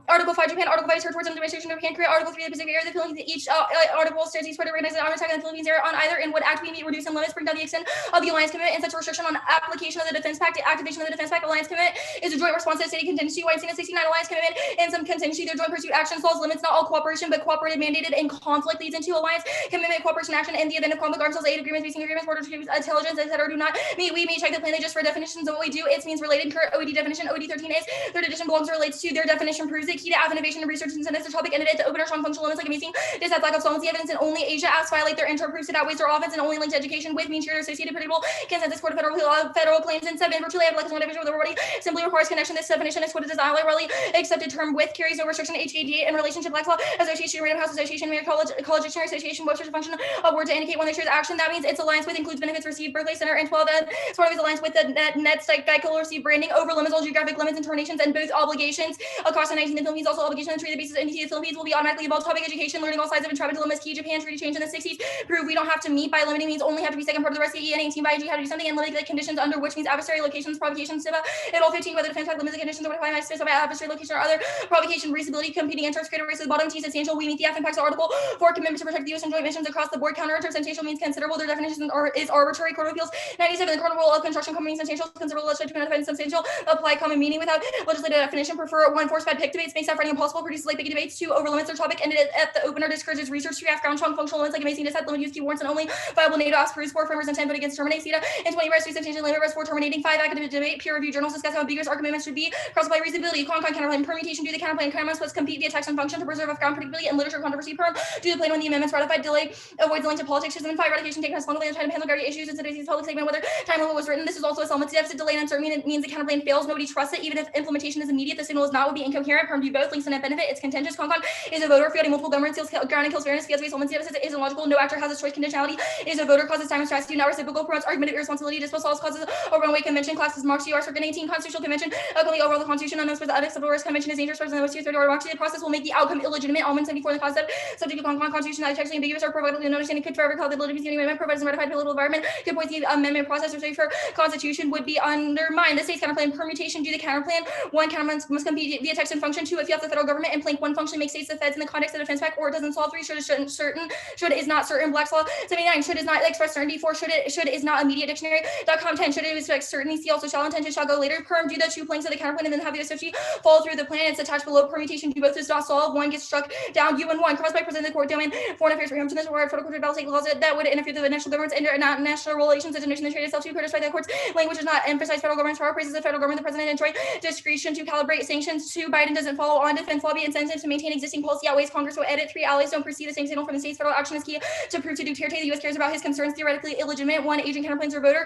Article 5 Japan, Article 5 territories and demonstration of Japan, Korea, Article 3 the Pacific area, the Philippines. Each article states each party recognizes an armed attack on the Philippines area on either in what act we meet, reduce and limits, bring down the extent of the alliance commitment and such a restriction on application of the defense pact. Activation of the defense pact alliance commitment is a joint response to state contingency. White 69 alliance commitment and some contingency. Their joint pursuit action solves limits, not all cooperation, but cooperative mandated and conflict leads into alliance commitment, cooperation action in the event of conflict. Arms aid agreements, basing agreements, border treaties, intelligence, etc. do not meet. We may check the plan. They just for definitions of what we do. It means related. Current OED definition. OED 13 is third edition belongs or relates to their definition proves it. Key to innovation and research and Philippines and its topic ended at the open or strong functional limits like amazing. This has lack of solvency evidence and only Asia acts violate their inter-proofs that outweighs their offense and only linked to education with means shared associated predictable consensus court of federal claims and 7 virtually have like one division with everybody simply requires connection. This definition is quoted as really accepted term with carries no restriction HADA and relationship black law association random house association college dictionary association Webster's function of word to indicate when there shares action. That means its alliance with includes benefits received Berkeley Center and 12 and sort of its alliance with the net Geico receive branding over limits all geographic limits and terminations and both obligations across the 19th Philippines also obligation to treat the basis of NDT. The Philippines will be automatically involved topic education learning all sides of entrapment dilemmas key Japan treaty change in the 60s prove we don't have to meet by limiting means only have to be second part of the rest of the EN 18 by IG how to do something and limit the conditions under which means adversary locations provocations in all 15 whether defense limits the conditions or what my space of adversary location or other provocation reasonability competing interests creative race at the bottom T substantial we meet the F impacts article 4 commitment to protect the U.S. and joint missions across the board counter substantial means considerable their definition is arbitrary court of appeals 97 the court rule of construction company substantial considerable legislative defense substantial apply common meaning without legislative definition prefer 1 force fed pick debates makes that writing impossible produces like big debates 2 over limits their topic ended at the opener discourages research 3 ground strong functional limits like amazing decide limit use key warrants and only viable NATO asks for 4 framers and 10 but against terminate CETA and 20 rest 3 substantial limit rest 4 terminating 5 academic debate peer review journals discuss how ambiguous arguments should be cross by reasonability counterplan permutation do the counterplan counterplans plus compete via text and function to preserve ground predictability and literature controversy perm do the plan when the amendments ratified delay avoid the link to politics 5 ratification taken as long as time to handle guardian issues in today's public statement whether time limit was written this is also a solvency deficit delay and uncertainty it means the counterplan fails nobody trusts it even if implementation is immediate the signal is not would be incoherent perm do both links to net benefit it's contentious concon is a voter fielding multiple government seals ground and kills fairness fields solvency deficit is illogical no actor has a choice conditionality is a voter causes time and strategy not reciprocal promotes argumentative irresponsibility disposals causes a runaway convention classes Marx UR circuit 18 constitutional convention ugly overall the constitution unknown for the unacceptable risk convention is dangerous person the 30 or Marx the process will make the outcome illegitimate almond 74 the concept subject to constitution not textually ambiguous or provided no understanding could forever call the legitimacy of the amendment provides a ratified political environment could point the amendment process or safer constitution would be undermined the state's counterplan permutation do the counterplan 1 counterplan must compete via text and function 2 if you have the federal government and plank 1 function makes states the feds in the context of the defense pact or it doesn't solve 3 should is not certain Black's law 79 should is not express certainty 4 should is not immediate dictionary.com 10 should it expect certainty C also shall intend to shall go later perm do the 2 planks of the counterplan and then have the associate follow through the plan it's attached below permutation do both is not solve 1 gets struck down U and 1 cross by president of the court domain foreign affairs preemption this or federal court of take laws that would interfere with the national governments and not national relations as a nation the trade itself to courtesy by the courts language does not emphasize federal government's power praises the federal government the president and discretion to calibrate sanctions 2 Biden doesn't follow on defense lobby incentive to maintain existing policy outweighs Congress so edit 3 allies don't perceive the same signal from the states federal action is key to prove to Duterte the U.S. cares about his concerns theoretically illegitimate 1 agent counterplans or voter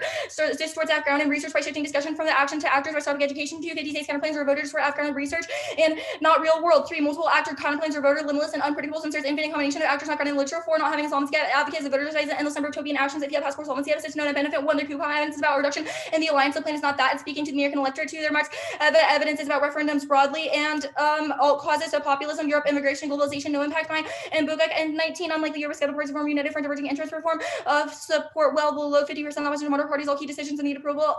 distorts ground and research by shifting discussion from the action to actors by topic education 2 50 states counterplans or voters for ground research and not real world 3 multiple actor counterplans or voter limitless and unpredictable since there's infinite combination of actors not grounded in literature 4 not having a solvency advocates the voters an endless number of utopian actions if you have passport solvency deficits known and benefit 1 their coupon evidence is about reduction and the alliance the plan is not that it's speaking to the American electorate 2 their marks the evidence is about referendums broadly and all causes of populism Europe immigration globalization no impact fine and Bugak and 19 unlike the Europe schedule boards reform united for diverging interest reform of support well below 50% of Western motor parties all key decisions and need approval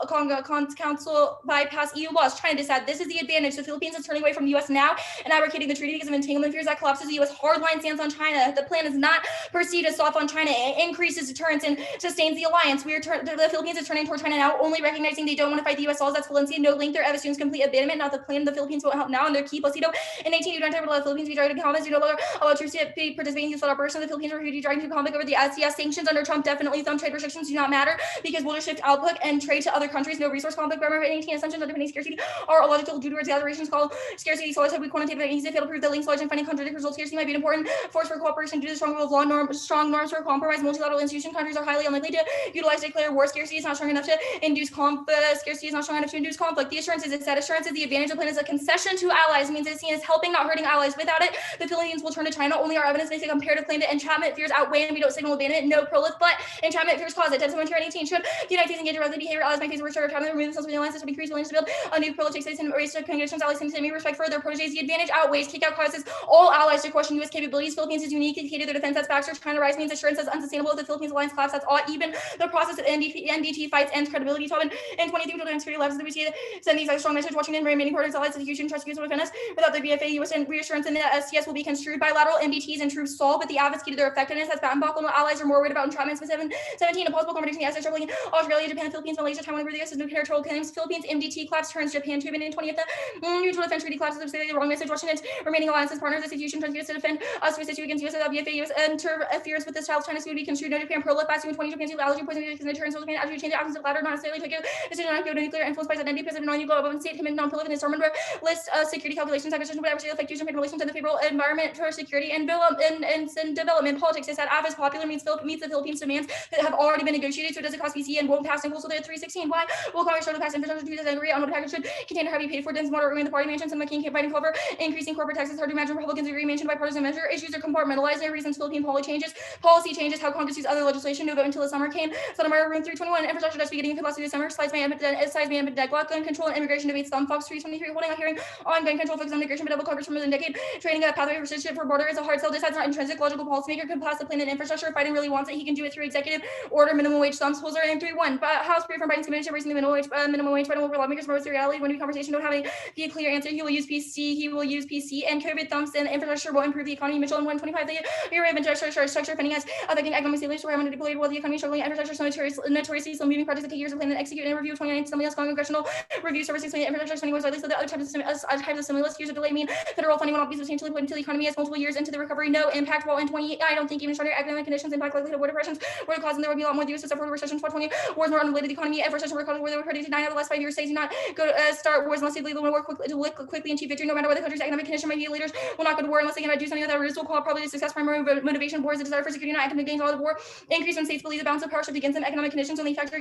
council bypass EU laws trying to decide this is the advantage the Philippines is turning away from the US now and advocating the treaty because of entanglement fears that collapses the US hardline stance on China the plan is not perceived as soft on China it increases deterrence and sustains the alliance the Philippines is turning toward China now only recognizing they don't want to fight the US laws that's Valencia no link their assumes complete abandonment not the plan the Philippines won't help now and their key Placido in 18 you don't have to allow the Philippines to be dragged into conflict you no longer allow troops to participate in useful operations the Philippines are dragged into conflict over the SCS sanctions under Trump definitely some trade restrictions do not matter because we'll just shift output and trade to other countries no resource conflict grammar 18 assumptions underpinning scarcity are illogical due towards gatherations called scarcity so we quantitative and easy to fail to prove the links large and finding contradictory results scarcity might be an important force for cooperation due to the strong rule of law strong norms for compromise multilateral institution countries are highly unlikely to utilize declare war scarcity is not strong enough to induce scarcity is not strong enough to induce conflict the assurance is that assurance is the advantage of the plan is a concession to allies means it's seen as helping not hurting allies without it the Philippines will turn to China only our evidence makes a comparative claim that entrapment fears outweigh and we don't signal abandonment no prolif but entrapment fears cause it 10-18 should the United States engage directly behavior allies my face were started remove themselves from the alliances to increase willingness to build a new prolif takes place and raise to conditions allies continue to respect for their proteges the advantage outweighs kick out causes all allies to question U.S. capabilities Philippines is unique indicated their defense that's Baxter China rise means assurance is unsustainable if the Philippines alliance collapse that's all even the process of NDT fights ends credibility Tobin and 23 total security labs the WTA send these strong message watching and remaining parties allies execution trust use will defend us without the VFA U.S. and reassurance in the SCS will be construed bilateral MDTs and truth solve but the advocacy to their effectiveness as Batten Buckle allies are more worried about entrapment 17 a possible competition the SS troubling Australia Japan Philippines Malaysia Taiwan where the U.S. is nuclear territorial claims Philippines MDT collapse turns Japan to in 20th mutual defense treaty collapses the wrong message Washington's remaining alliances partners execution trust U.S. to defend us to against U.S. VFA U.S. interferes with the South China would be construed no Japan pro left 20 Japan allergy poison because the turns Japan actually change the actions of ladder not necessarily Tokyo decision on nuclear influence by identity because of non-nuclear open state him and non-proliferate disarmament list security calculations acquisition whatever affect use Asian relations and the favorable environment for security and development politics. Is that AF is popular meets the Philippines demands that have already been negotiated, so it doesn't cost PC and won't pass in full. So they're at 316. Why will Congress show the past infrastructure to agree on what the package should contain or have you paid for? Dense moderate in the party mansions and making fighting cover, increasing corporate taxes. Hard to imagine Republicans agree mentioned bipartisan measure. Issues are compartmentalized. Their reasons Philippine policy changes, how Congress sees other legislation. No vote until the summer came. Sotomayor room 321. Infrastructure does beginning of last December. Slides may end deadlock. Gun control and immigration debates. Fox 323. Holding a hearing on gun control focus on immigration, but double Congress for more than a decade. Training a pathway for citizenship for border is a hard sell. This has not intrinsic logical policymaker can pass the plan and infrastructure. If Biden really wants it, he can do it through executive order. Minimum wage sums. Holds are in 3-1. But House free from Biden's commission raising the minimum wage. Biden will lawmakers promote the reality. When we conversation don't have a clear answer, he will use PC. He will use PC and COVID thumps and infrastructure will improve the economy. Mitchell in 125. The area of infrastructure funding as affecting economic stability. Where I'm going to deploy while the economy is struggling. Infrastructure so notoriously slow moving projects that take years to plan and execute and review. 29. Somebody else congressional review services. Infrastructure spending was likely so the other types of stimulus years of delay mean federal funding will not be substantially put into the economy as multiple years into the recovery. No impact. While in 28, I don't think even stronger economic conditions impact likelihood of war depressions were the cause, and there would be a lot more use to suffer recession. 20 wars more unrelated to the economy. If recession were caused where they were predicted 9 out of the last 5 years, states do not go to start wars unless they lead the war quickly and achieve victory. No matter what the country's economic condition might be, leaders will not go to war unless they cannot do something that will call probably success. Primary motivation wars, the desire for security, not economic gains. All of war increase when states believe the balance of power shift against them. Economic conditions only factor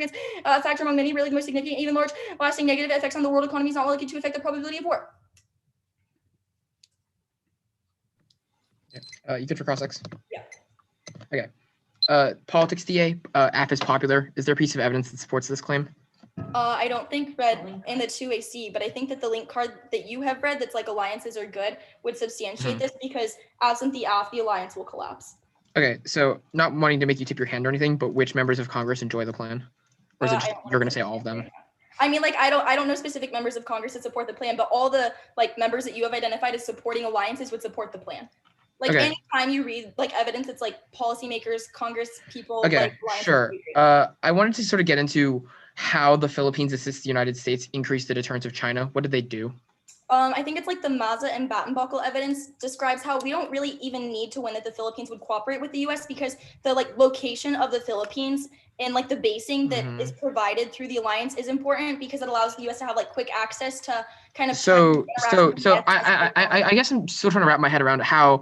among many, really the most significant, even large, lasting negative effects on the world economy is not likely to affect the probability of war. You good for cross-ex? Yeah. Okay. Politics DA, AF is popular. Is there a piece of evidence that supports this claim? I don't think read in the 2AC, but I think that the link card that you have read that's like alliances are good would substantiate this, because absent the AF, the alliance will collapse. Okay, so not wanting to make you tip your hand or anything, but which members of Congress enjoy the plan? Or is it just, you're going to say all of them? I mean, like, I don't know specific members of Congress that support the plan, but all the like members that you have identified as supporting alliances would support the plan. Like anytime you read like evidence, it's like policymakers, Congress people. Okay, like, sure. I wanted to sort of get into how the Philippines assists the United States increase the deterrence of China. What did they do? I think it's like the Maza and Battenbuckle evidence describes how we don't really even need to win that the Philippines would cooperate with the US, because the like location of the Philippines and like the basing that is provided through the alliance is important, because it allows the US to have like quick access to kind of. I guess I'm still trying to wrap my head around how.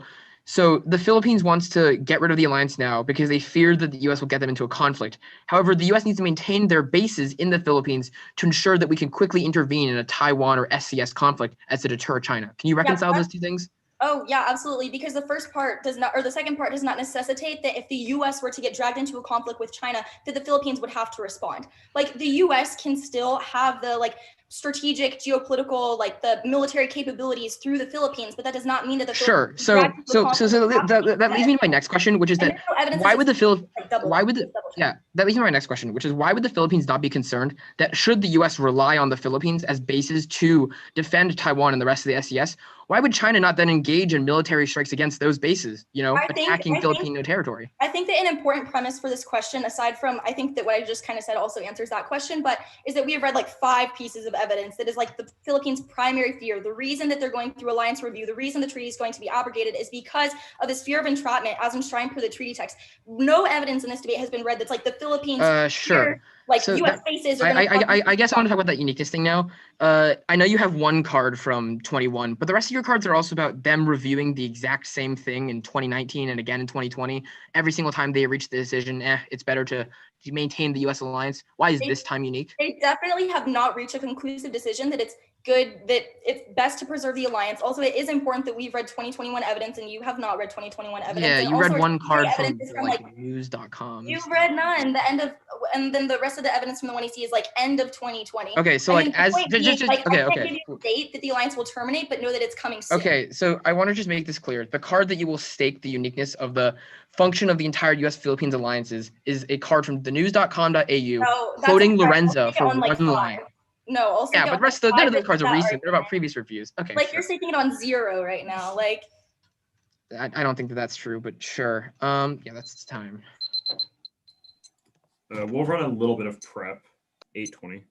So the Philippines wants to get rid of the alliance now because they fear that the U.S. will get them into a conflict. However, the U.S. needs to maintain their bases in the Philippines to ensure that we can quickly intervene in a Taiwan or SCS conflict as to deter China. Can you reconcile those two things? Oh, yeah, absolutely. Because the first part does not, or the second part does not necessitate that if the U.S. were to get dragged into a conflict with China, that the Philippines would have to respond. Like the U.S. can still have the like strategic, geopolitical, like the military capabilities through the Philippines, but that does not mean that the sure. So that leads me to my next question, which is that why would the Philippines? Why would the that leads me to my next question, which is why would the Philippines not be concerned that should the U.S. rely on the Philippines as bases to defend Taiwan and the rest of the SCS? Why would China not then engage in military strikes against those bases, attacking Filipino territory? I think that an important premise for this question, aside from, I think that what I just kind of said also answers that question, but is that we have read like 5 pieces of evidence that is like the Philippines' primary fear. The reason that they're going through alliance review, the reason the treaty is going to be abrogated is because of this fear of entrapment as enshrined per the treaty text. No evidence in this debate has been read that's like the Philippines fear, like so U.S. bases are I guess I want to talk about that uniqueness thing now. I know you have one card from 21, but the rest of your cards are also about them reviewing the exact same thing in 2019 and again in 2020. Every single time they reach the decision, it's better to maintain the U.S. alliance. Why is this time unique? They definitely have not reached a conclusive decision that it's good, that it's best to preserve the alliance. Also, it is important that we've read 2021 evidence and you have not read 2021 evidence. Yeah, and you read one card from like news.com. You've read none. The end of, and then the rest of the evidence from the 1EC is like end of 2020. Okay, so like as date that the alliance will terminate, but know that it's coming soon. Okay, so I want to just make this clear. The card that you will stake the uniqueness of the function of the entire U.S.-Philippines alliances is a card from thenews.com.au quoting Lorenza for one line. No, also yeah, but the rest of none of those cards are recent. They're about previous reviews. Okay, like you're staking it on 0 right now. Like I don't think that that's true, but sure. Yeah, that's time. We'll run a little bit of prep. 8:20.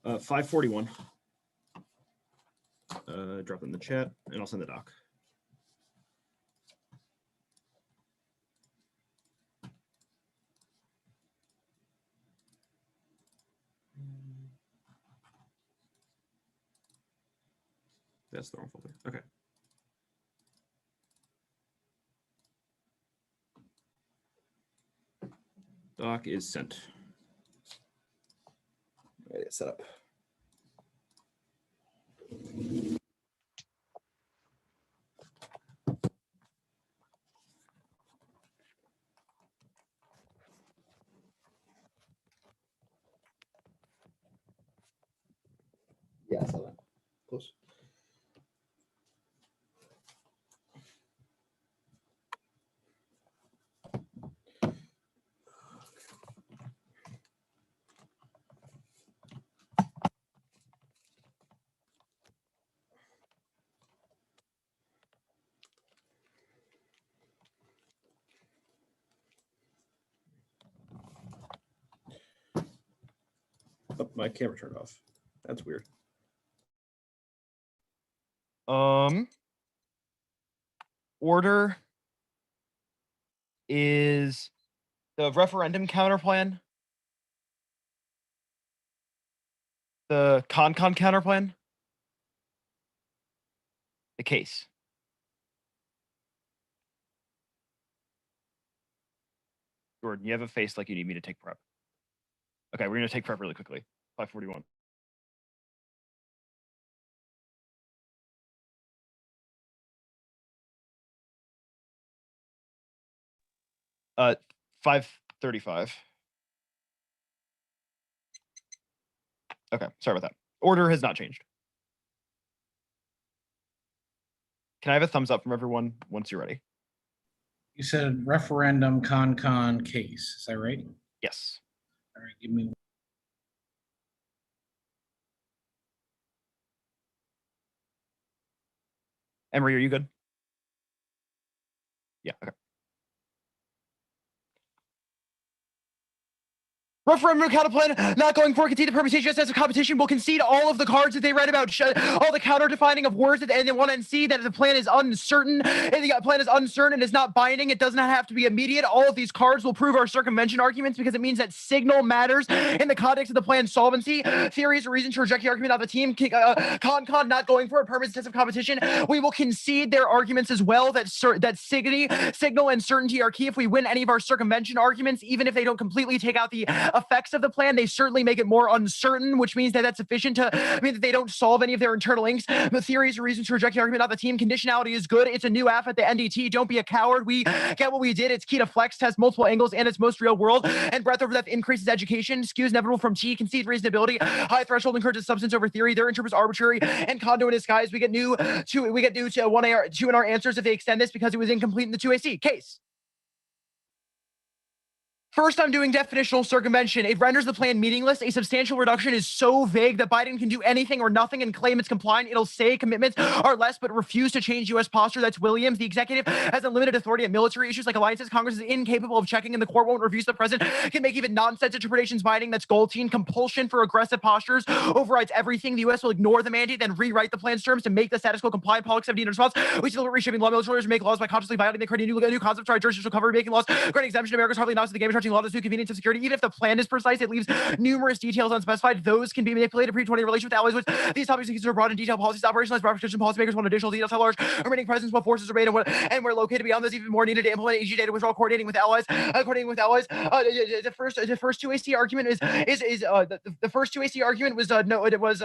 541. Drop it in the chat, and I'll send the doc. That's the wrong folder. Okay. Doc is sent. All right, set up. Yeah, I saw that. Close. Oh, my camera turned off. That's weird. Order is the referendum counterplan, the counterplan, the case. Jordan, you have a face like you need me to take prep. Okay, we're gonna take prep really quickly. 541. Uh, 535. Okay, sorry about that. Order has not changed. Can I have a thumbs up from everyone once you're ready? You said referendum case. Is that right? Yes. All right, give me. Emory, are you good? Yeah, okay. Referendum counterplan not going for concede the permutation just as a competition will concede all of the cards that they read about, all the counter defining of words that they want to see that the plan is uncertain. And the plan is uncertain and is not binding. It does not have to be immediate. All of these cards will prove our circumvention arguments because it means that signal matters in the context of the plan's solvency. Theories or reasons to reject the argument of the team. Con not going for a permanent test of competition. We will concede their arguments as well that signal and certainty are key. If we win any of our circumvention arguments, even if they don't completely take out the effects of the plan, they certainly make it more uncertain, which means that that's sufficient to mean that they don't solve any of their internal inks. The theories or reasons to reject the argument of the team. Conditionality is good. It's a new F at the NDT. Don't be a coward. We get what we did. It's key to flex test multiple angles and it's most real world. And breadth over depth increases education. Skews inevitable from T. Concede reasonability. High threshold encourages substance over theory. Their interpret is arbitrary and condo in disguise. We get new to 1A2 in our answers if they extend this because it was incomplete in the 2AC case. First, I'm doing definitional circumvention. It renders the plan meaningless. A substantial reduction is so vague that Biden can do anything or nothing and claim it's compliant. It'll say commitments are less, but refuse to change U.S. posture. That's Williams. The executive has unlimited authority on military issues like alliances. Congress is incapable of checking, and the court won't review. So the president can make even nonsense interpretations binding. That's Goldstein. Compulsion for aggressive postures overrides everything. The U.S. will ignore the mandate, then rewrite the plan's terms to make the status quo compliant. Politics 17 in response. We see reshaping law. Military lawyers make laws by consciously violating. They create new concepts, try jurisdictional cover, making laws, granting exemption. America's hardly announced the game of charging law to suit convenience of security. Even if the plan is precise, it leaves numerous details unspecified. Those can be manipulated. Pre-20 relation with allies, which these topics are broad in detail. Policies, operationalized, protection policymakers want additional details. How large remaining presence, what forces are made, and where located beyond this, even more needed to implement AG data withdrawal, coordinating with allies. The first 2AC argument is the first 2AC argument was no, it was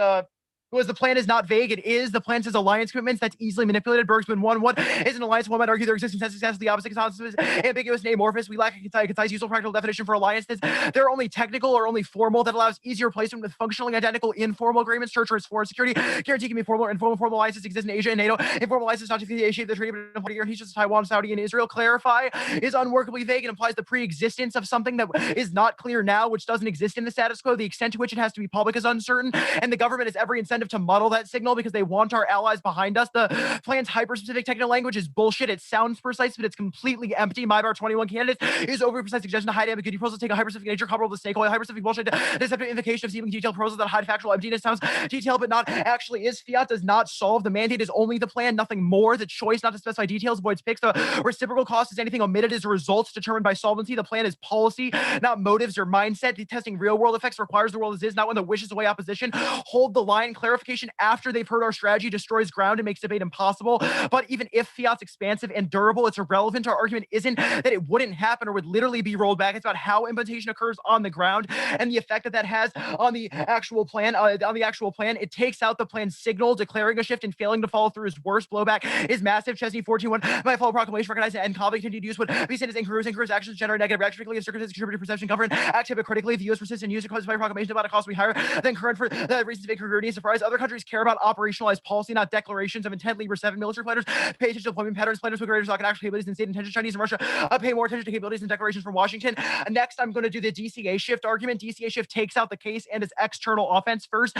the plan is not vague. It is. The plan says alliance commitments. That's easily manipulated. Bergsman 1. What is an alliance? One might argue their existence has success. The opposite consensus is ambiguous and amorphous. We lack a concise, useful, practical definition for alliances. They're only technical or only formal. That allows easier replacement with functionally identical informal agreements. Treacherous foreign security guarantee can be formal or informal. Formal alliances exist in Asia and NATO. Informal alliances not to shape the treaty, but in guarantees Taiwan, Saudi, and Israel. Clarify is unworkably vague and implies the pre-existence of something that is not clear now, which doesn't exist in the status quo. The extent to which it has to be public is uncertain, and the government has every incentive of to muddle that signal because they want our allies behind us. The plan's hyper-specific technical language is bullshit. It sounds precise, but it's completely empty. My bar 21 candidates is overly precise suggestion to hide ambiguity proposals take a hyper-specific nature comparable to snake oil. Hyper-specific bullshit. Deceptive invocation of seeming detailed proposals that hide factual emptiness sounds detailed but not actually is. Fiat does not solve. The mandate is only the plan, nothing more. The choice not to specify details avoids picks. The reciprocal cost is anything omitted as a result determined by solvency. The plan is policy, not motives or mindset. The testing real-world effects requires the world as is, not when the wishes away opposition. Hold the line. Clarification after they've heard our strategy destroys ground and makes debate impossible. But even if Fiat's expansive and durable, it's irrelevant. Our argument isn't that it wouldn't happen or would literally be rolled back. It's about how implementation occurs on the ground and the effect that that has on the actual plan. It takes out the plan's signal. Declaring a shift and failing to follow through is worse. Blowback is massive. Chesney 14.1 by follow proclamation recognized and convict continued use would be seen as incongruous actions generate negative reaction, particularly if circumstances contributed perception govern act hypocritically. The U.S. persistent use of caused by proclamation about a cost we higher than current for the reasons of incongruity and surprise. Other countries care about operationalized policy, not declarations of intent. Libra 7 military planners pay attention to deployment patterns. Planners with greater stock and actual capabilities and state intentions. Chinese and Russia pay more attention to capabilities and declarations from Washington. Next, I'm going to do the DCA shift argument. DCA shift takes out the case and its external offense. First,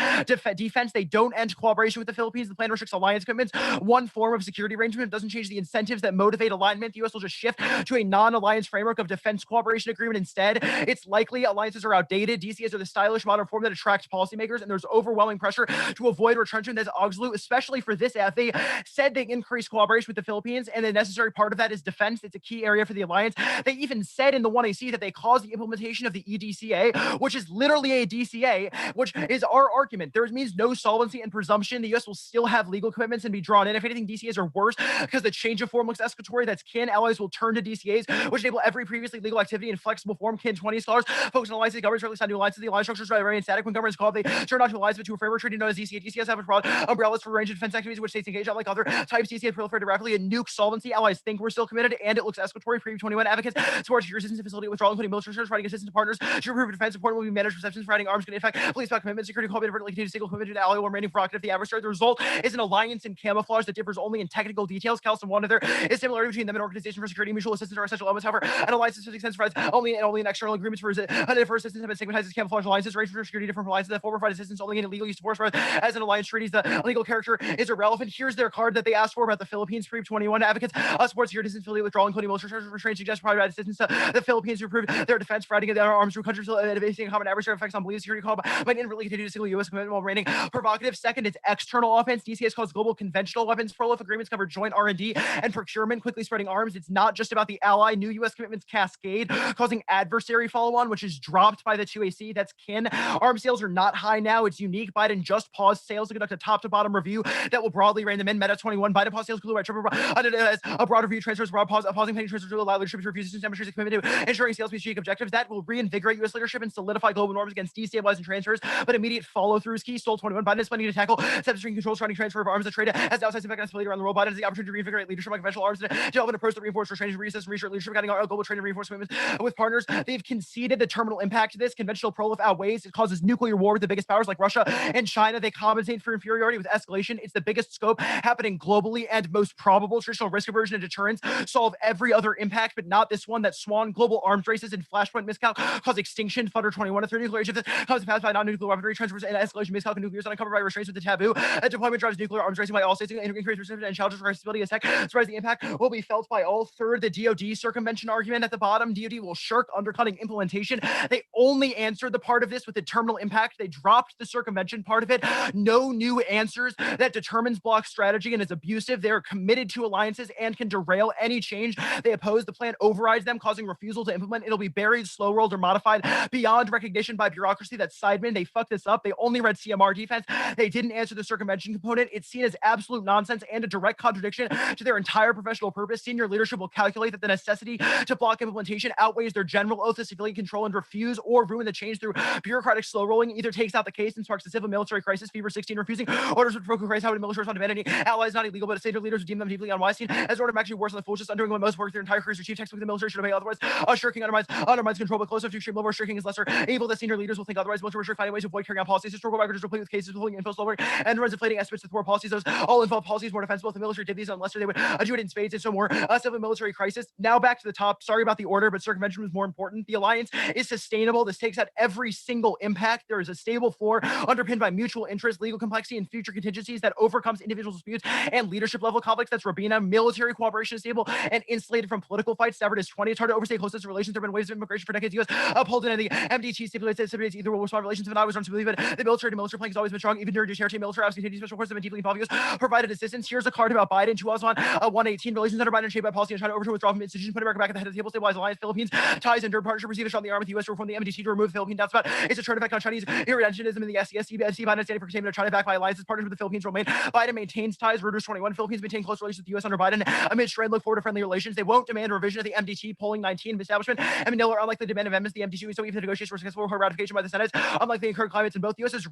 defense. They don't end cooperation with the Philippines. The plan restricts alliance commitments. One form of security arrangement doesn't change the incentives that motivate alignment. The U.S. will just shift to a non-alliance framework of defense cooperation agreement instead. It's likely alliances are outdated. DCAs are the stylish modern form that attracts policymakers, and there's overwhelming pressure to avoid retrenchment that's absolute, especially for this F. They said they increase cooperation with the Philippines, and the necessary part of that is defense. It's a key area for the alliance. They even said in the 1AC that they caused the implementation of the EDCA, which is literally a DCA, which is our argument. There means no solvency and presumption. The U.S. will still have legal commitments and be drawn in. If anything, DCAs are worse because the change of form looks escalatory. That's kin. Allies will turn to DCAs, which enable every previously legal activity in flexible form. Kin 20 scholars focus on alliances. Governments rarely sign new alliances. The alliance structures are very static. When governments call, they turn not to alliance but to a framework treaty known as DCA. DCAs have broad umbrellas for range of defense activities, which states engage. Unlike other types, DCA proliferated rapidly and nuke solvency. Allies think we're still committed, and it looks escalatory. Pre 21 advocates support your assistance and facility withdrawal, including military service, providing assistance to partners to improve defense. Support will be managed perceptions, providing arms can affect police power commitment, security cooperation, vertically continued single commitment to ally will remaining provocative. The adversary. The result is an alliance in camouflage that differs only in technical details. Calcium one there is similarity between them and organization for security. Mutual assistance are essential elements. However, an alliance specific sense provides only in external agreements for assistance have been stigmatized as camouflage alliances. Range for security different from alliances that former provide assistance only in illegal use of force as an alliance treaties. The legal character is irrelevant. Here's their card that they asked for about the Philippines. Pre 21 advocates support security distance affiliate withdrawal, including military service restraint, suggest provide assistance to the Philippines to improve their defense, fighting their arms through countries facing common adversary effects on belief security call, but inadvertently continue to single U.S. commitment while remaining provocative. Second, it's external offense. DCAs calls global conventional weapons. Prolif agreements cover joint R&D and procurement, quickly spreading arms. It's not just about the ally. New U.S. commitments cascade, causing adversary follow-on, which is dropped by the 2AC. That's kin. Arms sales are not high now. It's unique. Biden just paused sales to conduct a top-to-bottom review that will broadly rein them in. Meta 21. Biden paused sales. A broad review transfers, pausing pending transfers to allow leadership to refuse to demonstrate its commitment to ensuring sales strategic objectives. That will reinvigorate U.S. leadership and solidify global norms against destabilizing transfers. But immediate follow-through is key. Stole 21. Biden is planning to tackle substring control surrounding transfer of arms. The trade has the outside impact on stability around the world. Biden has the opportunity to reinvigorate leadership on conventional arms to develop an approach that reinforces restraint, reassess, and research leadership, guiding our global trade and reinforcement with partners. They've conceded the terminal impact of this. Conventional prolif outweighs. It causes nuclear war with the biggest powers like Russia and China. They compensate for inferiority with escalation. It's the biggest scope happening globally and most probable. Traditional risk aversion and deterrence solve every other impact, but not this one. That Swan global arms races and flashpoint miscalc cause extinction. Futter 21 3 nuclear shift comes to pass by non-nuclear weaponry transfers and escalation miscalc and nuclear is uncovered by restraints with the taboo. A deployment drives nuclear arms racing by all states and increased resistance and challenges for stability as tech. Surprise, the impact will be felt by all. Third, the DoD circumvention argument at the bottom. DoD will shirk undercutting implementation. They only answered the part of this with the terminal impact. They dropped the circumvention part of it. No new answers. That determines block strategy and is abusive. They are committed to alliances and can derail any change they oppose. The plan overrides them, causing refusal to implement. It'll be buried, slow rolled, or modified beyond recognition by bureaucracy. That's Sidemen. They fucked this up. They only read CMR defense. They didn't answer the circumvention component. It's seen as absolute nonsense and a direct contradiction to their entire professional purpose. Senior leadership will calculate that the necessity to block implementation outweighs their general oath to civilian control and refuse or ruin the change through bureaucratic slow rolling. Either takes out the case and sparks a civil military crisis. Fever 16 refusing orders with provoke crisis. How would military respond to any allies not illegal, but state leaders would deem them deeply unwise. Seen as order actually worse on the foolishness, undoing what most work their entire careers. Chief textbook the military should obey otherwise. Shirking undermines control, but closer to extreme level shirking is lesser evil. That senior leaders will think otherwise. Military shirk finding ways to avoid carrying out policies. Historical records replete with cases pulling info slower and runs inflating estimates to thwart policies. Those all involved policies more defensible. If the military did these unless they would do it in spades. It's no more civil military crisis. Now back to the top. Sorry about the order, but circumvention was more important. The alliance is sustainable. This takes out every single impact. There is a stable floor underpinned by mutual national interest, legal complexity, and future contingencies that overcomes individual disputes and leadership level conflicts. That's Rabina. Military cooperation is stable and insulated from political fights. Stavrid is 20. It's hard to overstate closest relations. There have been waves of immigration for decades. U.S. upholding and the MDT stipulates either will respond relations. If I was wrong to believe it, the military to military plank has always been strong, even during the military continues. Special forces have been deeply involved. U.S. provided assistance. Here's a card about Biden. 118 relations under Biden shaped by policy and trying to overturn withdrawal from institutions, put America back at the head of the table, stabilize alliance. Philippines ties and partnership receive a shot in the arm with the U.S. to reform the MDT to remove the Philippine death spot. It's a turn effect on Chinese irredentionism in the SCSC. Biden standing for containment of China backed by alliances. Partners with the Philippines remain. Biden maintains ties. Reuters 21. Philippines maintain close relations with the U.S. under Biden amid strain. Look forward to friendly relations. They won't demand a revision of the MDT. Polling 19 establishment. And Manila are unlikely to demand amendments to the MDT. So even if negotiations were successful for ratification by the Senate, unlikely incurred climates in both. The U.S. is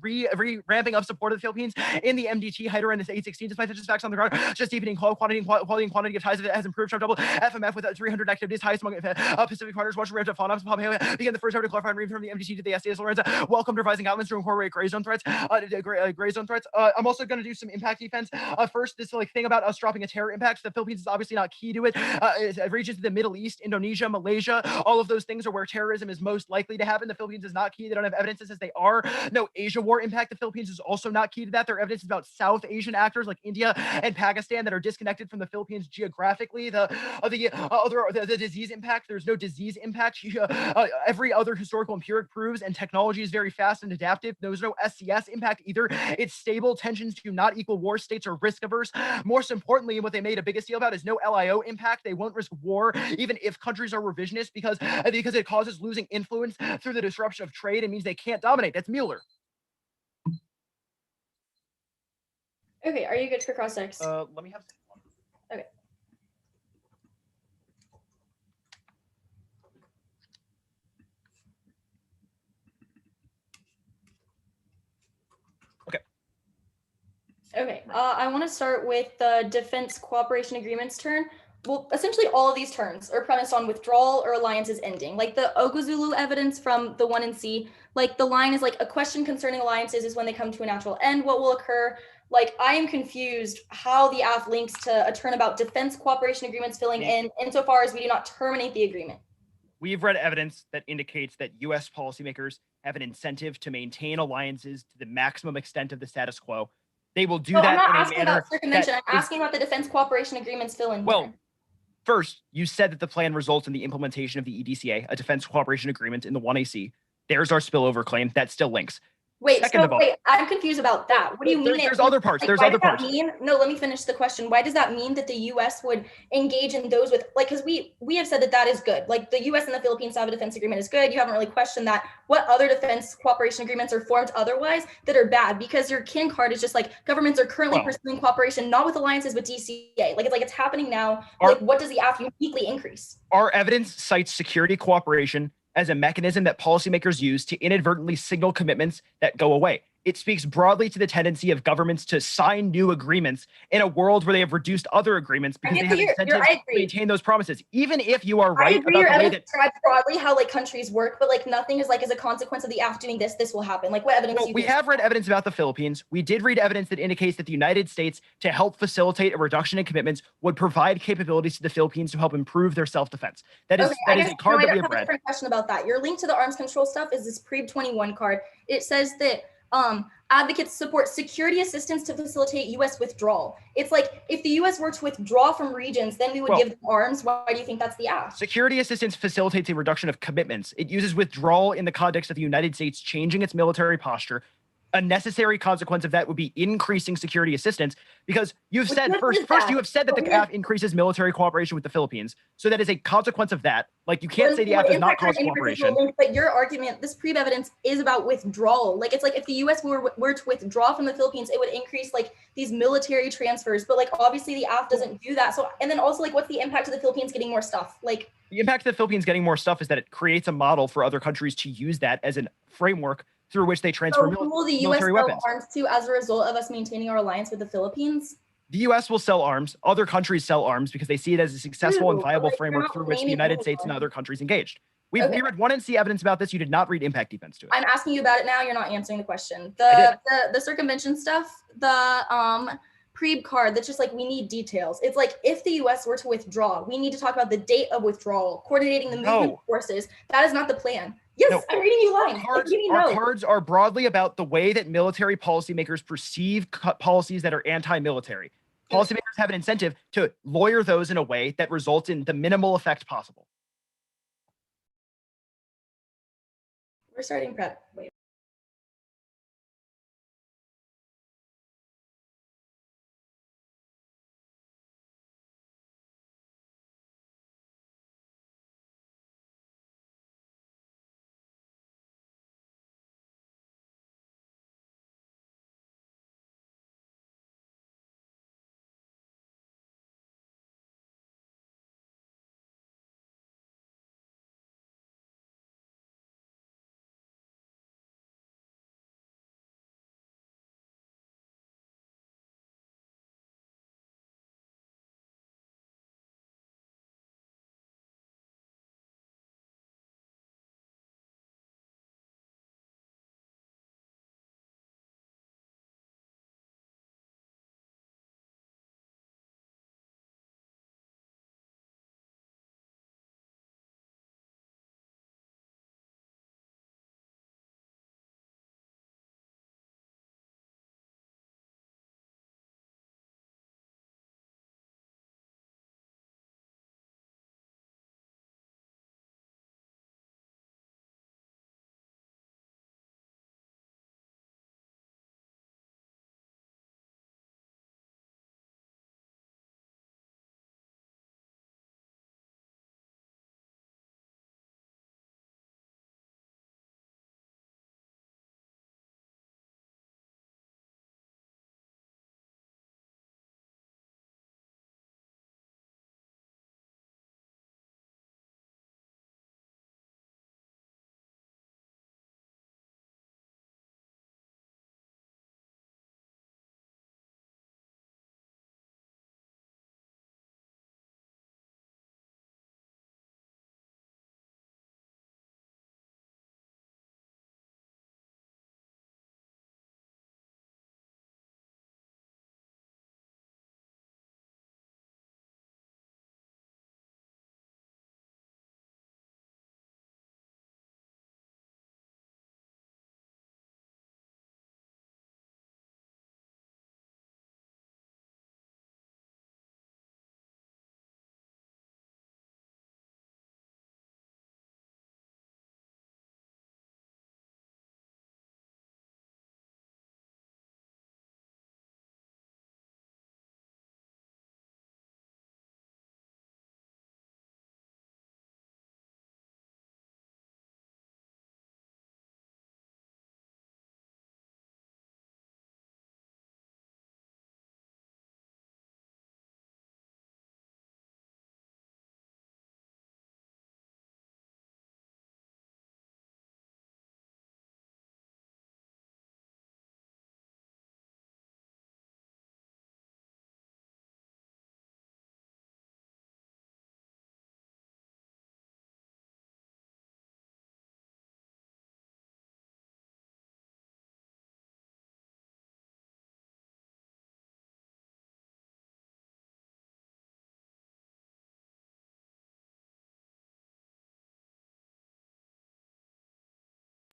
ramping up support of the Philippines in the MDT. Hyder and 816, despite the facts on the ground, just deepening quality and quantity of ties has improved. Trump double FMF with 300 activities, highest among Pacific partners. Watch ramped up phone ups. Begin the first ever to clarify and reaffirm the MDT to the SDS. Lorenzo, welcome to revising outlines to incorporate gray zone threats. I'm also going to do some impact defense. First, this thing about us dropping a terror impact. The Philippines is obviously not key to it. Regions of the Middle East, Indonesia, Malaysia, all of those things are where terrorism is most likely to happen. The Philippines is not key. They don't have evidence that says they are. No Asia war impact. The Philippines is also not key to that. Their evidence is about South Asian actors like India and Pakistan that are disconnected from the Philippines geographically. The disease impact. There's no disease impact. Every other historical empiric proves, and technology is very fast and adaptive. There's no SCS impact either. It's stable. Tensions do not equal war. States are risk averse. Most importantly, what they made a biggest deal about is no LIO impact. They won't risk war even if countries are revisionist because it causes losing influence through the disruption of trade. It means they can't dominate. That's Mueller. Okay, are you good for cross text? Let me have. Okay. Okay, I want to start with the defense cooperation agreements turn. Well, essentially all of these terms are premised on withdrawal or alliances ending. Like the Oguzulu evidence from the 1 and C, like the line is like a question concerning alliances is when they come to a natural end, what will occur? Like I am confused how the AF links to a turnabout defense cooperation agreements filling in insofar as we do not terminate the agreement. We've read evidence that indicates that U.S. policymakers have an incentive to maintain alliances to the maximum extent of the status quo. They will do that I'm not in a asking manner about circumvention. I'm asking about the defense cooperation agreements fill in. Well, first, you said that the plan results in the implementation of the EDCA, a defense cooperation agreement in the 1AC. There's our spillover claim. That still links. Wait, I'm confused about that. What do you mean? There's other parts. There's other parts. No, let me finish the question. Why does that mean that the U.S. would engage in those with, like, because we have said that is good. Like the U.S. and the Philippines have a defense agreement is good. You haven't really questioned that. What other defense cooperation agreements are formed otherwise that are bad? Because your kin card is just like governments are currently pursuing cooperation, not with alliances, but DCA. Like it's happening now. Like what does the AF uniquely increase? Our evidence cites security cooperation as a mechanism that policymakers use to inadvertently signal commitments that go away. It speaks broadly to the tendency of governments to sign new agreements in a world where they have reduced other agreements because they have incentives to maintain those promises. Even if you are right about the way that describes broadly how countries work, but nothing is as a consequence of the AF doing this will happen. What evidence? Well, we have read evidence about the Philippines. We did read evidence that indicates that the United States, to help facilitate a reduction in commitments, would provide capabilities to the Philippines to help improve their self-defense. That is a card that we have read. I have a different question about that. Your link to the arms control stuff is this PREB 21 card. It says that advocates support security assistance to facilitate U.S. withdrawal. It's if the U.S. were to withdraw from regions, then we would give them arms. Why do you think that's the ask? Security assistance facilitates a reduction of commitments. It uses withdrawal in the context of the United States changing its military posture. A necessary consequence of that would be increasing security assistance because you've said first you have said that the AF increases military cooperation with the Philippines. So that is a consequence of that. You can't say the AF does not cause cooperation. But your argument, this PREB evidence is about withdrawal. It's if the US were to withdraw from the Philippines, it would increase these military transfers. But obviously the AF doesn't do that. So and then also what's the impact of the Philippines getting more stuff? The impact of the Philippines getting more stuff is that it creates a model for other countries to use that as a framework through which they transfer military weapons. Arms to as a result of us maintaining our alliance with the Philippines? The U.S. will sell arms. Other countries sell arms because they see it as a successful and viable framework through which the United States and other countries engaged. We read 1 and C evidence about this. You did not read impact defense to it. I'm asking you about it now. You're not answering the question. The circumvention stuff, the PREB card, that's just we need details. It's if the U.S. were to withdraw, we need to talk about the date of withdrawal, coordinating the movement of forces. That is not the plan. Yes, No, I'm reading you lines. Our cards are broadly about the way that military policymakers perceive policies that are anti-military. Policymakers have an incentive to lawyer those in a way that results in the minimal effect possible. We're starting prep. Wait.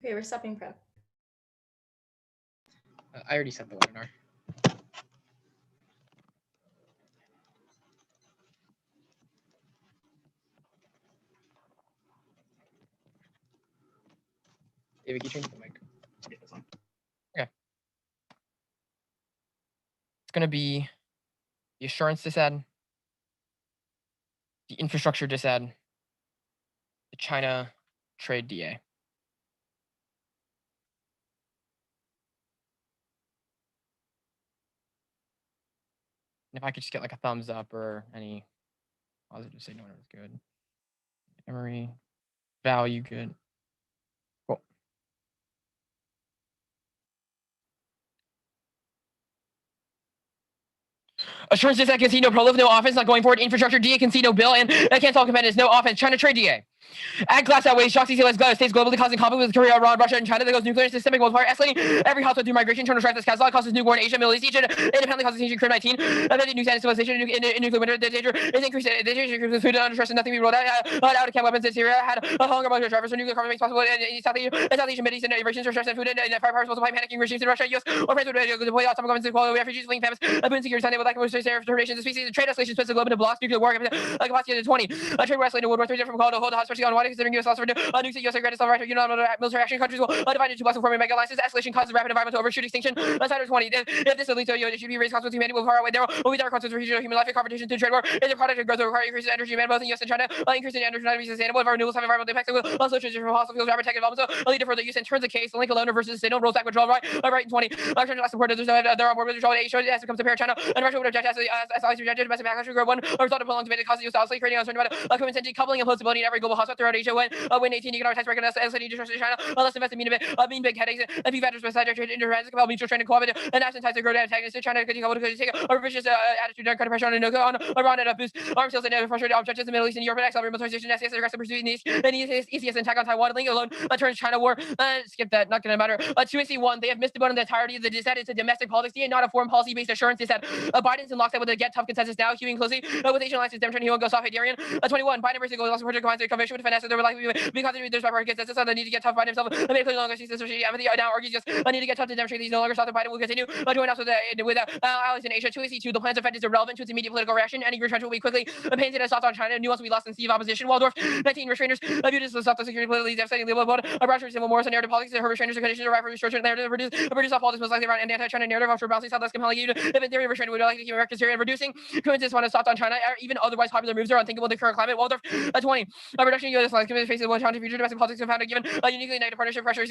Okay, we're stopping prep. I already sent the webinar. David, can you change the mic? Yeah, that's fine. It's going to be the assurance disad, the infrastructure disad, the China trade DA. And if I could just get like a thumbs up or any positive signal, it was good. Emory, value, good. Cool. Assurance disad, casino, prolific, no offense, not going forward. Infrastructure DA, casino, bill, and that can't solve competitors, no offense. China trade DA. Ag glass outweighs shock CCLS states globally causing conflict with Korea, Iran, Russia, and China that goes nuclear and systemic multiplier, escalating every household through migration, turn strife, causes causes new war in Asia, Middle East, Egypt, independently causes Asian Crib 19, affected new standard civilization, in nuclear winter, the danger is increased, the danger is food under stress, and nothing we rolled out of camp weapons in Syria, had a hunger among drivers for nuclear carbon makes possible in South Asian, Middle East, and rations for stress and food, and fire powers multiply panicking regimes in Russia, US, or France would deploy atomic governments to quality refugees, fleeing famines, boon security, unable lack of termination, the species, trade escalation splits the globe into blocks, nuclear war, capacity to 20, trade war escalated World War III from call to hold, especially on wide considering US loss for new US granted self-right, military action countries will divide into blocks and forming mega alliances. Escalation causes rapid environmental overshoot extinction. Side of 20. If this leads to it should be raised consequences humanity will far away. There will be direct consequences for human life and confrontation to trade war. Is a product of growth that require increases in energy demand both in US and China. Increase in energy not be sustainable. If our renewables have environmental impacts, it will also transition from fossil fuels rapid tech development. So lead to further use in turns of case. The link alone versus sustainable rolls back withdrawal right in 20. China last support. There are more withdrawal. It shows as it comes to pair China and Russia would object as allies rejected domestic backlash will grow one or result of prolonged debate causes US obviously creating uncertainty about commitment and decoupling and plausibility in every global hotspot throughout Asia when 18 economic tax break and escalating distrust in China. Let's invest in mean big headaches and be factors beside trade interference, compel mutual trade and cooperate and absent ties to grow antagonists to China could take a vicious attitude and pressure on Iran and boost arms sales and frustrated objectives in the Middle East and Europe and accelerate militarization, SES aggressive pursuit in the East and ECS attack on Taiwan, link alone turns China war. Skip that, not gonna matter. 2AC1, they have missed the boat on the entirety of the dissent. It's a domestic politics and not a foreign policy based assurance. They said Biden's in lockstep with the get tough consensus now, hewing closely with Asian alliances, demonstrating he won't go soft Hungarian. 21, Biden versus goals also project combines the convention with finesse. There will likely be continued there's bipartisan consensus on the need to get tough. Biden himself made clear no longer sees this now argues just I need to get tough to demonstrate these no longer south of Biden will continue join us with allies in Asia. 2AC2, the plan's effect is irrelevant to its immediate political reaction. Any retrenchment will be quickly painted as soft on China. Nuance will be lost in sea of opposition. Waldorf, 19 restrainers viewed as soft security politically devastating label about a broad civil Morrison narrative politics. Her restrainers and conditions arrive for restriction narrative produce off politics most likely around an anti-China narrative after balancing South less compelling. Even if in theory restraint would likely keep American Syria and reducing commitments want to soft on China. Even otherwise popular moves are unthinkable in the current climate. Waldorf, 20, a reduction in U.S. alliance faces one challenge future domestic politics found given a uniquely negative partnership pressure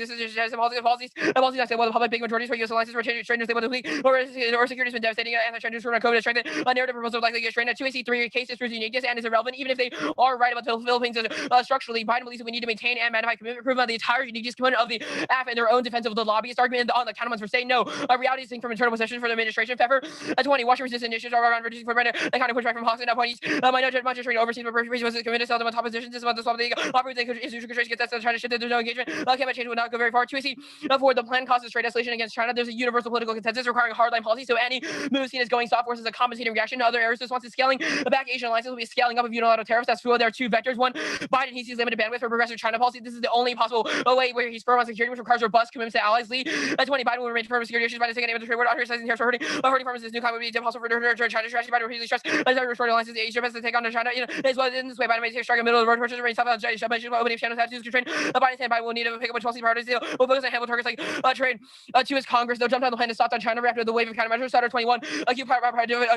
policies not stable. The public big majorities for U.S. alliances were strangers stable to or security has been devastating. Anti-Chinese from COVID strengthened a narrative proposal likely get strained. 2AC3 cases proves uniqueness and is irrelevant. Even if they are right about the Philippines structurally, Biden believes that we need to maintain and magnify commitment improvement of the entire uniqueness component of the AF and their own defense of the lobbyist argument on the counterplans for saying no. Reality is from internal possession for the administration. Pepper, 20, Washington resistant issues are around reducing footprint. The kind of pushback from Hawks and appointees. My no judgment training overseas but was committed to sell them on top positions. This month the swap the operating institutional constraints get that trying to shift that there's no engagement. Climate change would not go very far. 2AC for the plan causes trade escalation against China. There's a universal political consensus requiring hardline policy. So any move seen as going soft versus a compensating reaction to other areas. This wants to scaling back Asian alliances will be scaling up of unilateral tariffs. That's true. There are two vectors. One, Biden he sees limited bandwidth for progressive China policy. This is the only possible way where he's firm on security, which requires robust commitments to allies. Lead. 20, Biden will remain firm on security issues. Biden taking aim at the trade war, authorizing tariffs for hurting farmers. This new climate would be impossible for China strategy. Biden repeatedly stressed as restored alliances. Asia has to take on China. As well in this way, Biden may take strike in the middle of the road, purchase remain south of opening channels have to constrain. Biden's hand Biden will need to pick up a policy priorities. Will focus on handle targets like trade. To his Congress, they'll jump down the plan to stop on China after the wave of countermeasures. Started 21. Acute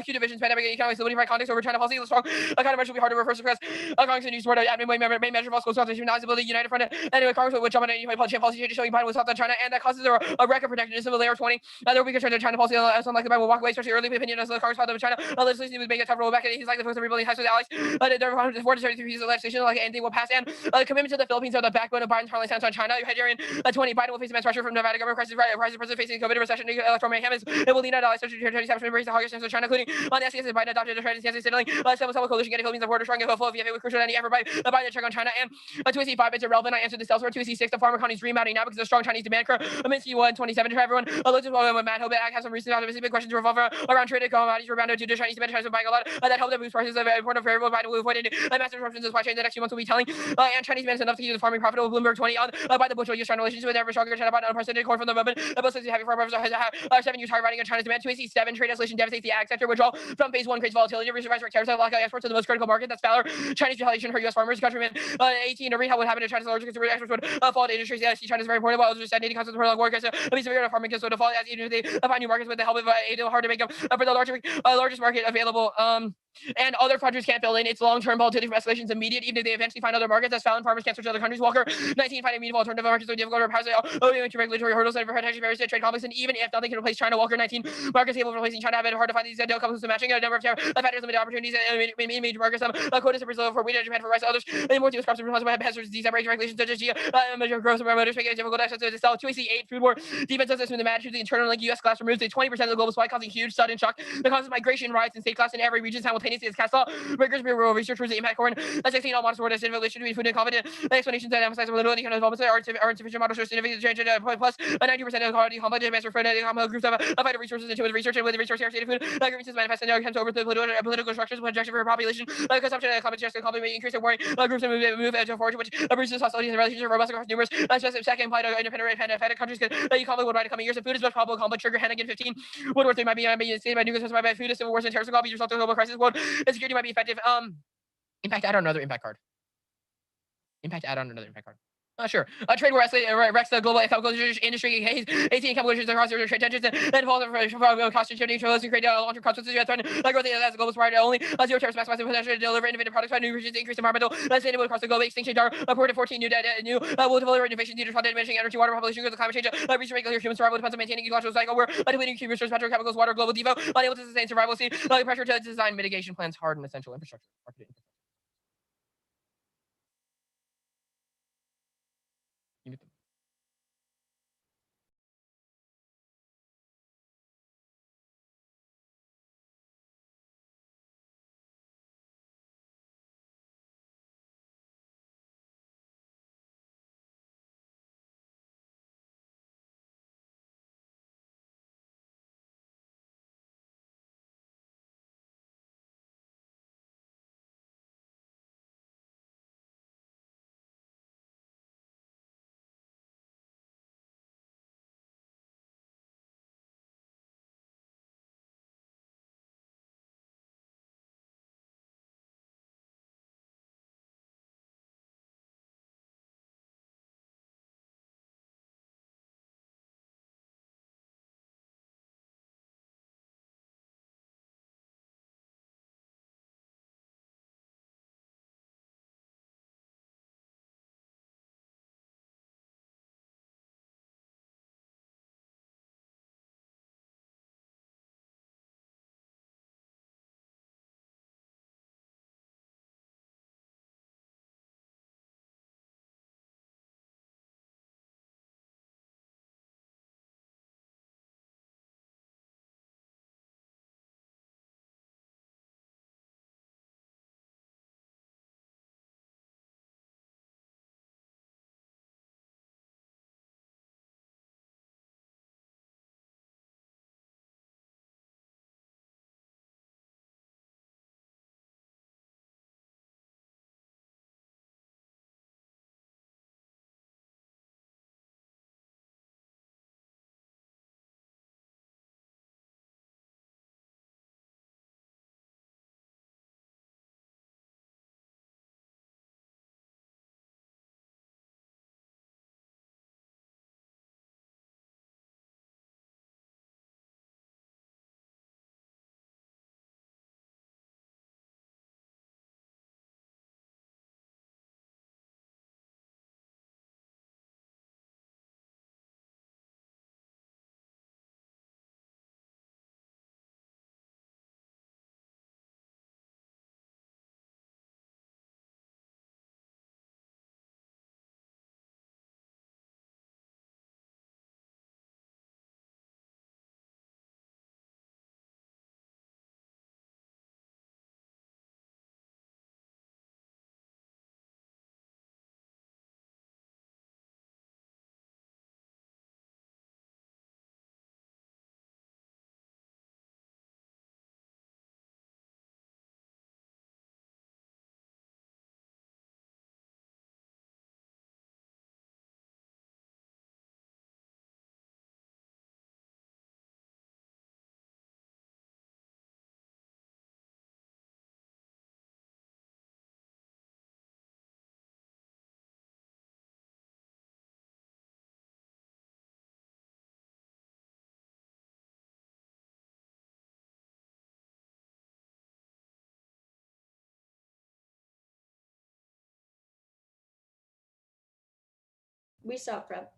divisions, pandemic, economic stability, right context over China policy. Strong countermeasures will be hard to reverse suppress. Congress and use word main measure false consultation, non-stability, united front. Anyway, Congress would jump on any policy change showing Biden was soft on China, and that causes a record protectionism of layer 20. There will be concerned that China policy, unlike the Biden will walk away, especially early opinion as the Congress filed with China. Legislation would make it tough to roll back, and he's likely to rebuilding ties with allies. There are 4 to 33 pieces of legislation, like anything will pass, and commitment to the Philippines are the backbone of Biden's parliament stance on China. Hungarian 20, Biden will face immense pressure from Nevada government crisis, president facing COVID recession, electoral mayhem. It will lead out allies such as establishment embrace the hawkish stance of China, including on the SES. Biden adopted a trend in CSA signaling civil coalition getting Philippines on board, strong and hopeful of VFA with crucial any effort by Biden to check on China. And 2AC5, it's irrelevant. I answered this elsewhere. 2AC6, the farm economy is remounting now because of strong Chinese demand curve. Amidst 127 to everyone. Looked at with Matt Hope has some recent optimistic questions revolve around trade commodities rebounded to the Chinese demand. Chinese buying a lot. That hope that boosts prices of important variable. Biden will avoid massive disruptions in supply chain the next few months will be telling. And Chinese demand is enough to keep the farming profitable. Bloomberg 20 on by the bushel U.S.-China relations with ever stronger China about unprecedented corn from the moment. Both sides heavy farmers are 7 years high riding on China's demand. 2AC7 trade escalation devastates the ag sector. Withdrawal from phase 1 creates volatility. Resurvives tariffs that lock out exports to the most critical market. That's valor. Chinese retaliation for U.S. farmers. Countrymen 18 to read how would happen to China's largest consumer exports would fall to industries. See China's very important. While others are stagnating because of the prolonged war. Because it means severe farming can so default as even if they find new markets with the help of aid, hard to make them for the largest market available. And other countries can't fill in. It's long-term volatility from escalations immediate, even if they eventually find other markets. As found, farmers can't switch to other countries. Walker 19 finding meaningful alternative markets so difficult to pass owing to regulatory hurdles and protection barriers to trade conflicts. And even if nothing can replace China, Walker 19 markets capable of replacing China have been hard to find these deal couples to matching a number of factors limited opportunities and major markets. Quotas for Brazil for wheat and Japan for rice. Others and more U.S. crops are responsible by pests, disease outbreaks, regulations such as measure growth of motors making it difficult access to sell. 2AC8 food war defense does this when the match to the internal link U.S. class removes 20% of the global supply, causing huge sudden shock that causes migration riots in state class in every region simultaneously as cast law. Rigorous bureau research was the impact corn. That's 16 all modest word as just evolution to be food and confident explanations that emphasize validity and involvement are insufficient models show significant change plus 90% of quality complex demands for groups of vital resources into research and with resource scarcity food agreements manifest in attempts over the political structures projection for population consumption and climate change may increase and warring groups and move into forward which bruises hostilities and relations are robust across numerous specific second implied independent and countries that you conflict worldwide in coming years and food is most probable conflict trigger Hennigan 15 World War III might be stated by nuclear by food civil wars and terrorism could be result of global crisis world insecurity might be effective impact add on another impact card impact add on another impact card sure. Trade war wrecks the global chemical industry, 18 chemical industries across trade tensions, and falls from cost shifting controls and create long-term consequences that threaten growth as a global supplier only. Zero tariffs maximizing potential to deliver innovative products by new regions, increase environmental sustainability across the globe. Extinction are reported 14 new will deliver innovation due to diminishing energy, water, population growth, climate change. Research regular human survival depends on maintaining ecological cycle. We're depleting key resources, petrochemicals, water, global devo, unable to sustain survival. See pressure to design mitigation plans, hard and essential infrastructure. We stop prep.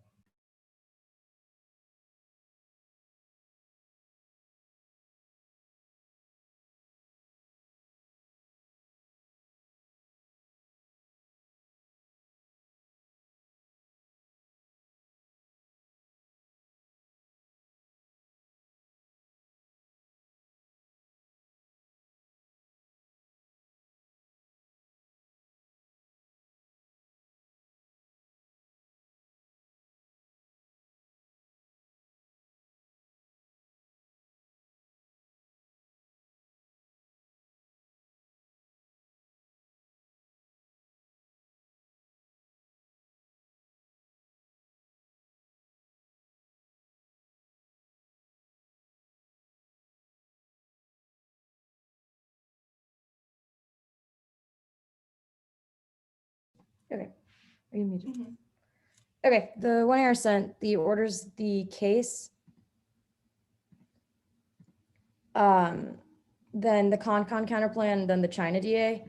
Okay. Are you muted? Okay, the one I sent, the orders, the case. Then the counterplan, then the China DA.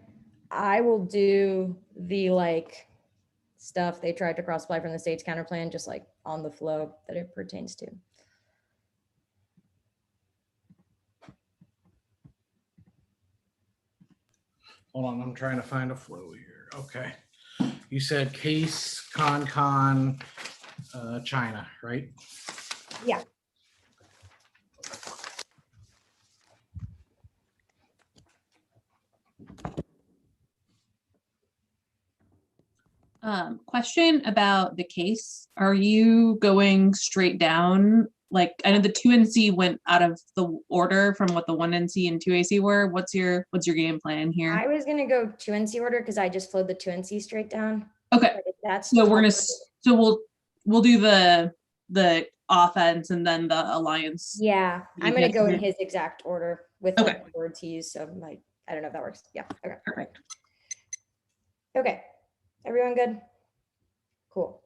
I will do the like stuff they tried to cross-apply from the state's counterplan, just like on the flow that it pertains to. Hold on, I'm trying to find a flow here. Okay. You said case, China, right? Yeah. Question about the case. Are you going straight down? Like, I know the 2NC went out of the order from what the 1NC and 2AC were. What's your game plan here? I was gonna go 2NC order because I just flowed the 2NC straight down. Okay. That's so we'll do the offense and then the alliance. Yeah, I'm gonna go in his exact order with the words he used. So like, I don't know if that works. Yeah. Okay. Perfect. Okay. Everyone good? Cool.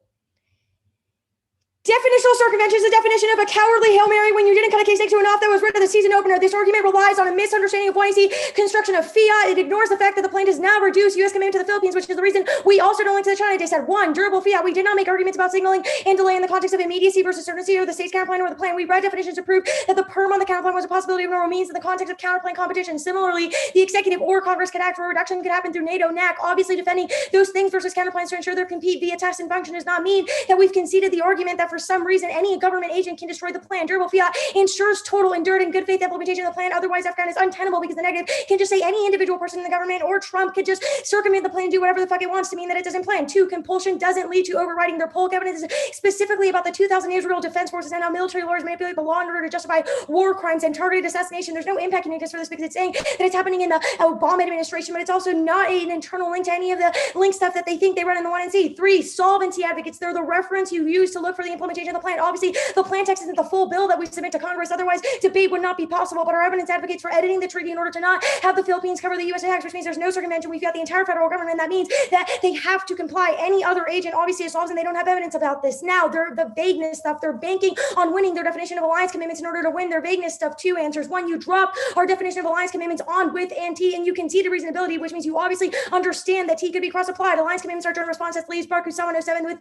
Definitional circumvention is the definition of a cowardly Hail Mary when you didn't cut a case next to an off that was written at the season opener. This argument relies on a misunderstanding of buoyancy construction of fiat. It ignores the fact that the plane does not reduce U.S. commitment to the Philippines, which is the reason we also don't link to the China. They said, one, durable fiat. We did not make arguments about signaling and delay in the context of immediacy versus certainty or the state's counterplan or the plan. We read definitions to prove that the perm on the counterplan was a possibility of normal means in the context of counterplan competition. Similarly, the executive or Congress could act for a reduction could happen through NATO, NAC. Obviously, defending those things versus counterplans to ensure their compete via test and function does not mean that we've conceded the argument that for some reason any government agent can destroy the plan. Durable fiat ensures total, endured, and good faith implementation of the plan. Otherwise, Afghan is untenable because the negative can just say any individual person in the government or Trump could just circumvent the plan and do whatever the fuck it wants to mean that it doesn't plan. Two, compulsion doesn't lead to overriding their polk evidence specifically about the 2,000 Israel Defense Forces and how military lawyers manipulate the law in order to justify war crimes and targeted assassination. There's no impact uniqueness for this because it's saying that it's happening in the Obama administration, but it's also not an internal link to any of the link stuff that they think they run in the 1NC. Three, solvency advocates. They're the reference you use to look for the implementation of the plan. Obviously, the plan text isn't the full bill that we submit to Congress. Otherwise, debate would not be possible. But our evidence advocates for editing the treaty in order to not have the Philippines cover the U.S. attacks, which means there's no circumvention. We've got the entire federal government. And that means that they have to comply. Any other agent obviously assaults, and they don't have evidence about this. Now, the vagueness stuff, they're banking on winning their definition of alliance commitments in order to win their vagueness stuff. Two answers. One, you drop our definition of alliance commitments on with and T, and you concede to reasonability, which means you obviously understand that T could be cross-applied. Alliance commitments are joint response as Lee's Park, Usawa 07 with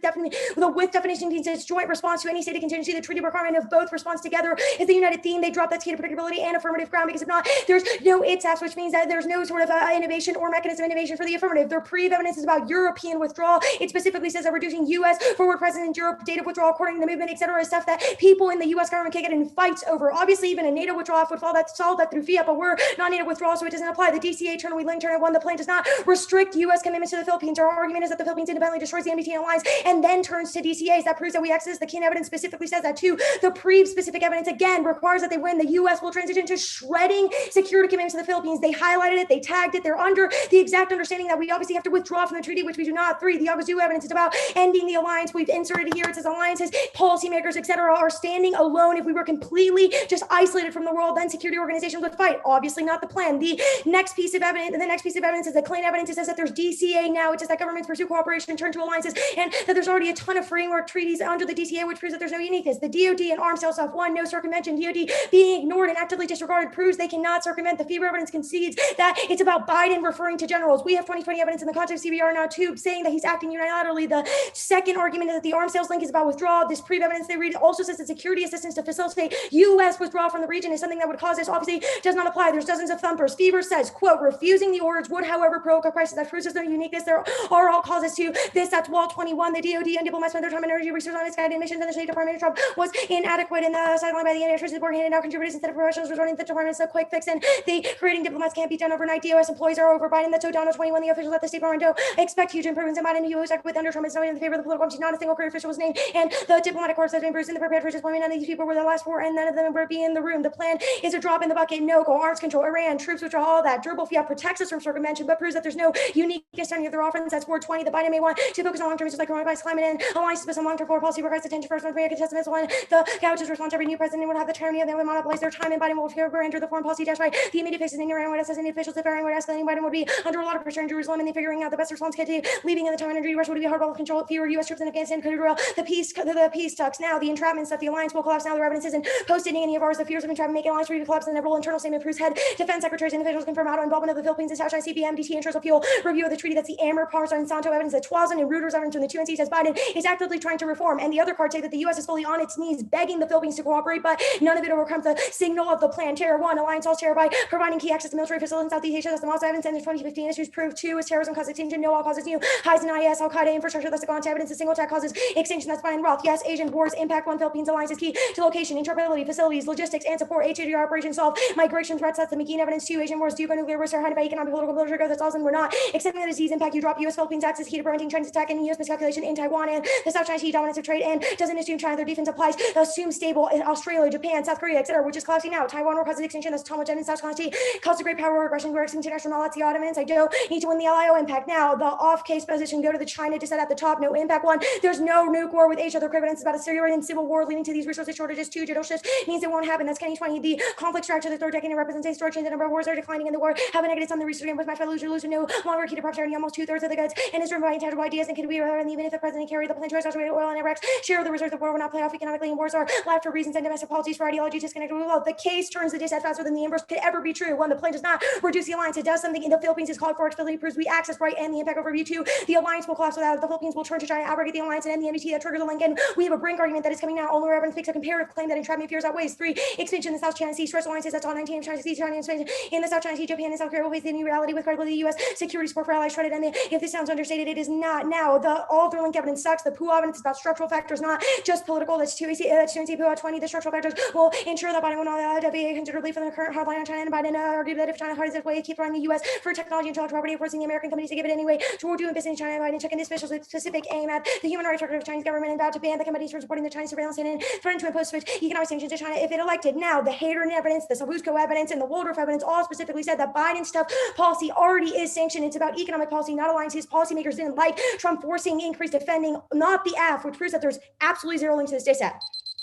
definition means it's joint response to any stated contingency. The treaty requirement of both response together is the united theme. They drop that stated predictability and affirmative ground because if not, there's no its apps, which means that there's no sort of innovation or mechanism of innovation for the affirmative. Their pre-evidence is about European withdrawal. It specifically says that reducing U.S. forward presence in Europe, date of withdrawal according to the movement, etc., is stuff that people in the U.S. government can get in fights over. Obviously, even a NATO withdrawal would solve that through fiat, but we're non-NATO withdrawal, so it doesn't apply. The DCA turn we link turn one. The plan does not restrict U.S. commitments to the Philippines. Our argument is that the Philippines independently destroys the MDT alliance and then turns to DCAs. That proves that we access the kin evidence specifically says that too. The pre-specific evidence again requires that they win. The U.S. will transition to shredding security commitments to the Philippines. They highlighted it. They tagged it. They're under the exact understanding that we obviously have to withdraw from the treaty, which we do not. Three, the August evidence is about ending the alliance. We've inserted it here. It says alliances, policymakers, etc., are standing alone. If we were completely just isolated from the world, then security organizations would fight. Obviously not the plan. The next piece of evidence is the claim evidence. It says that there's DCA now. It says that governments pursue cooperation, turn to alliances, and that there's already a ton of framework treaties under the DCA, which proves that there's no uniqueness. The DoD and arms sales stuff. One, no circumvention. DoD being ignored and actively disregarded proves they cannot circumvent. The FIBA evidence concedes that it's about Biden referring to generals. We have 2020 evidence in the context of CBR now too, saying that he's acting unilaterally. The second argument is that the arms sales link is about withdrawal. This pre-evidence they read also says that security assistance to facilitate U.S. withdrawal from the region is something that would cause this. Obviously does not apply. There's dozens of thumpers. FIBA says, quote, refusing the orders would, however, provoke a crisis. That proves there's no uniqueness. There are all causes to this. That's wall 21. The DoD and diplomats spent their time and energy research on its guided missions, and the State Department of Trump was inadequate in the sideline by the NHS board handed out contributors instead of professionals resorting to the department's a quick fix, and the creating diplomats can't be done overnight. DOS employees are over Biden. That's O'Donnell 21. The officials at the State Department don't expect huge improvements in Biden. U.S. with under Trump is not in favor of the political entity. Not a single career official was named, and the diplomatic corps has been bruised in the prepared for disappointment. None of these people were the last four, and none of them were being in the room. The plan is a drop in the bucket. No go. Arms control. Iran troops withdraw. All that. Durable fiat protects us from circumvention, but proves that there's no uniqueness to any of their offerings. That's 420. The Biden may want to focus on long-term issues like coronavirus, climate, and alliances with some long-term foreign policy regards attention first North American Testament one. The Gauchos response every new president would have the tyranny of them would monopolize their time, and Biden will enter the foreign policy dash by the immediate faces in Iran would assassinate officials if Iran would escalating. Biden would be under a lot of pressure in Jerusalem, and then figuring out the best response kit to leaving in the time under Russia would be a hard ball of control. Fewer U.S. troops in Afghanistan could derail the peace talks. Now the entrapments that the alliance will collapse. Now the evidence isn't posted in any of ours. The fears of entrapment making alliance ready to collapse, and the internal statement proves head defense secretaries and officials confirm auto involvement of the Philippines is CPM, DT, ensures a fuel review of the treaty. That's the Amber, Parson, and Santo evidence that Twazin and Reuters evidence from the 2NC says Biden is actively trying to reform. And the other cards say that the U.S. is fully on its knees begging the Philippines to cooperate, but none of it overcomes the signal of the plan. Terror 1, alliance all terror by providing key access to military facilities in Southeast Asia. That's the most evidence in the 2015 issues. Proof 2 is terrorism causes extinction. No, all causes new highs in IS, Al Qaeda infrastructure. That's the gone to evidence. A single attack causes extinction. That's Biden Roth. Yes, Asian wars impact one Philippines alliance is key to location, interpretability, facilities, logistics, and support. HADR operations solve migration threats. That's the McKean evidence. 2 Asian wars do go nuclear risks are hidden by economic, political, military growth. That's also we're not accepting the disease impact. You drop U.S. Philippines axis key to preventing China's attack and U.S. miscalculation in Taiwan and the South China Sea dominance of trade and doesn't assume China their defense applies. Assume stable in Australia, Japan, South Korea, etc., which is collapsing now. Taiwan will cause extinction. That's Thomas Jennings, South China Sea cause a great power aggression. We're international. That's the Ottomans. I do need to win the LIO impact now. The off case position go to the China to set at the top. No impact 1. There's no nuke war with Asia. Their evidence is about a Syrian civil war leading to these resources shortages. 2 digital shifts means it won't happen. That's Kenny 20. The conflict structure, the third decade represents a structure. The number of wars are declining in the war. Have a negative on the research was matched by loser no longer key to prosperity. Almost 2/3 of the goods and is driven by intangible ideas and can be rather than even if the president carried the plan to extract oil and Iraq's share of the reserves of war will not play off economically, and wars are left for reasons and domestic policies for ideology disconnected with love. The case turns the dissent faster than the inverse could ever be true. 1, the plan does not reduce the alliance. It does something in the Philippines is called for its proves we access right and the impact overview. 2, the alliance will collapse without it. The Philippines will turn to China, abrogate the alliance and end the NBT that triggers a link. And we have a brink argument that is coming now. Only evidence makes a comparative claim that entrapment fears outweighs. 3, expansion in the South China Sea. Stress alliances that's all 19 China Sea, China expansion in the South China Sea. Japan and South Korea will face the new reality with credibility. U.S. security support for allies shredded. And if this sounds understated, it is not. Now all of their link evidence sucks. The POO evidence is about structural factors, not just political. That's 2AC, POO 20. The structural factors will ensure that Biden will not deviate considerably from the current hardline on China. And Biden argued that if China hards its way, keep throwing the U.S. for technology and intellectual property, forcing the American companies to give it anyway. So we're doing business in China. Biden checking the officials with specific aim at the human rights record of the Chinese government and about to ban the companies from supporting the Chinese surveillance and threaten to impose economic sanctions to China if it elected. Now the Hayden evidence, the Sabusco evidence, and the Waldorf evidence all specifically said that Biden's stuff policy already is sanctioned. It's about economic policy, not alliances. Policymakers didn't like Trump forcing increased defending, not the AF, which proves that there's absolutely zero link to this dissent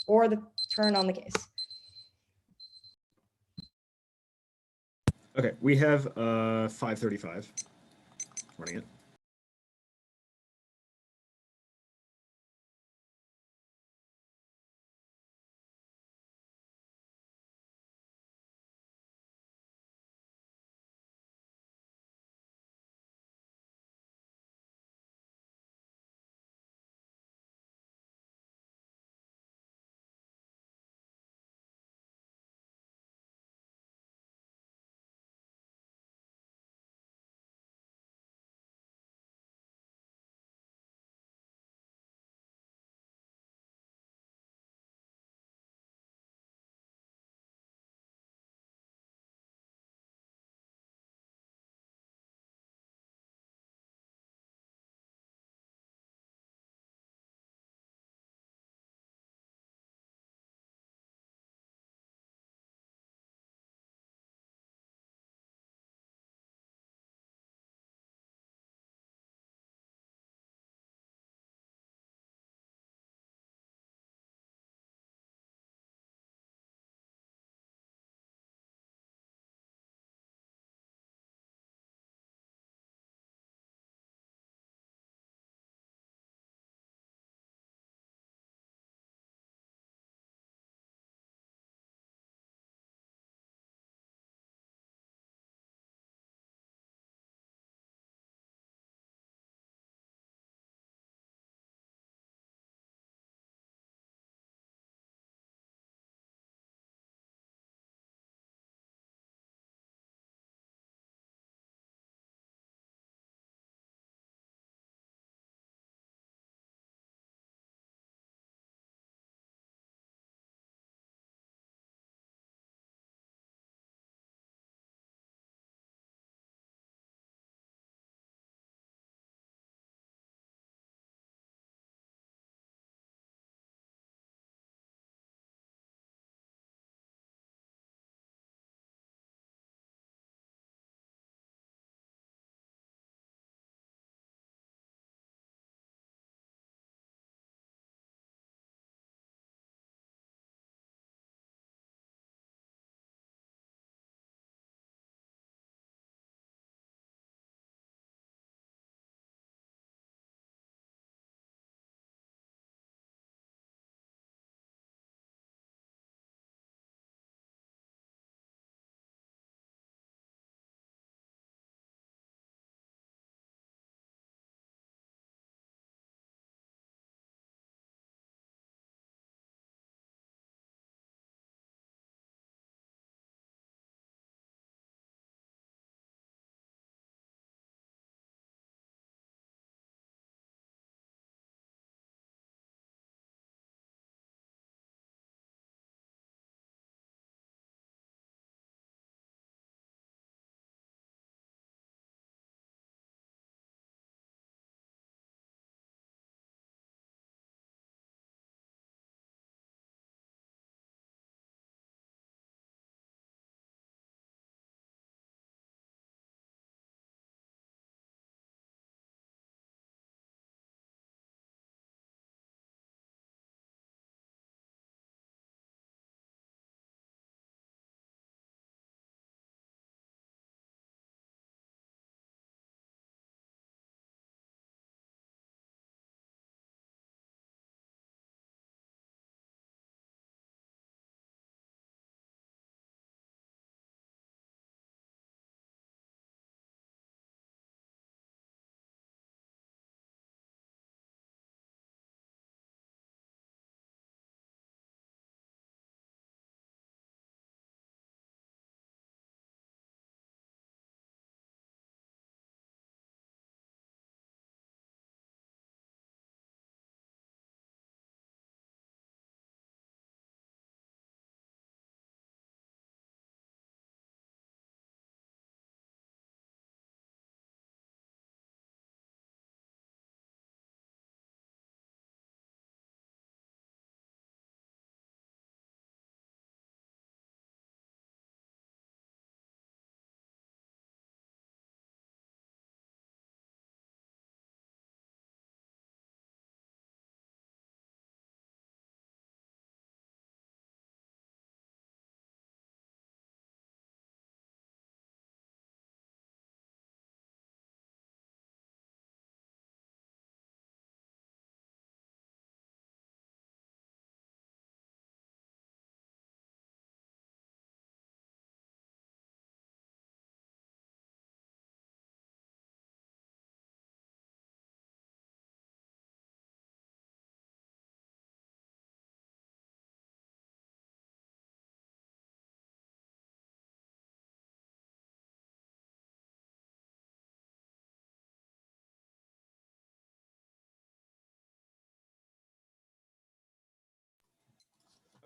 or the turn on the case. Okay, we have 535 running it.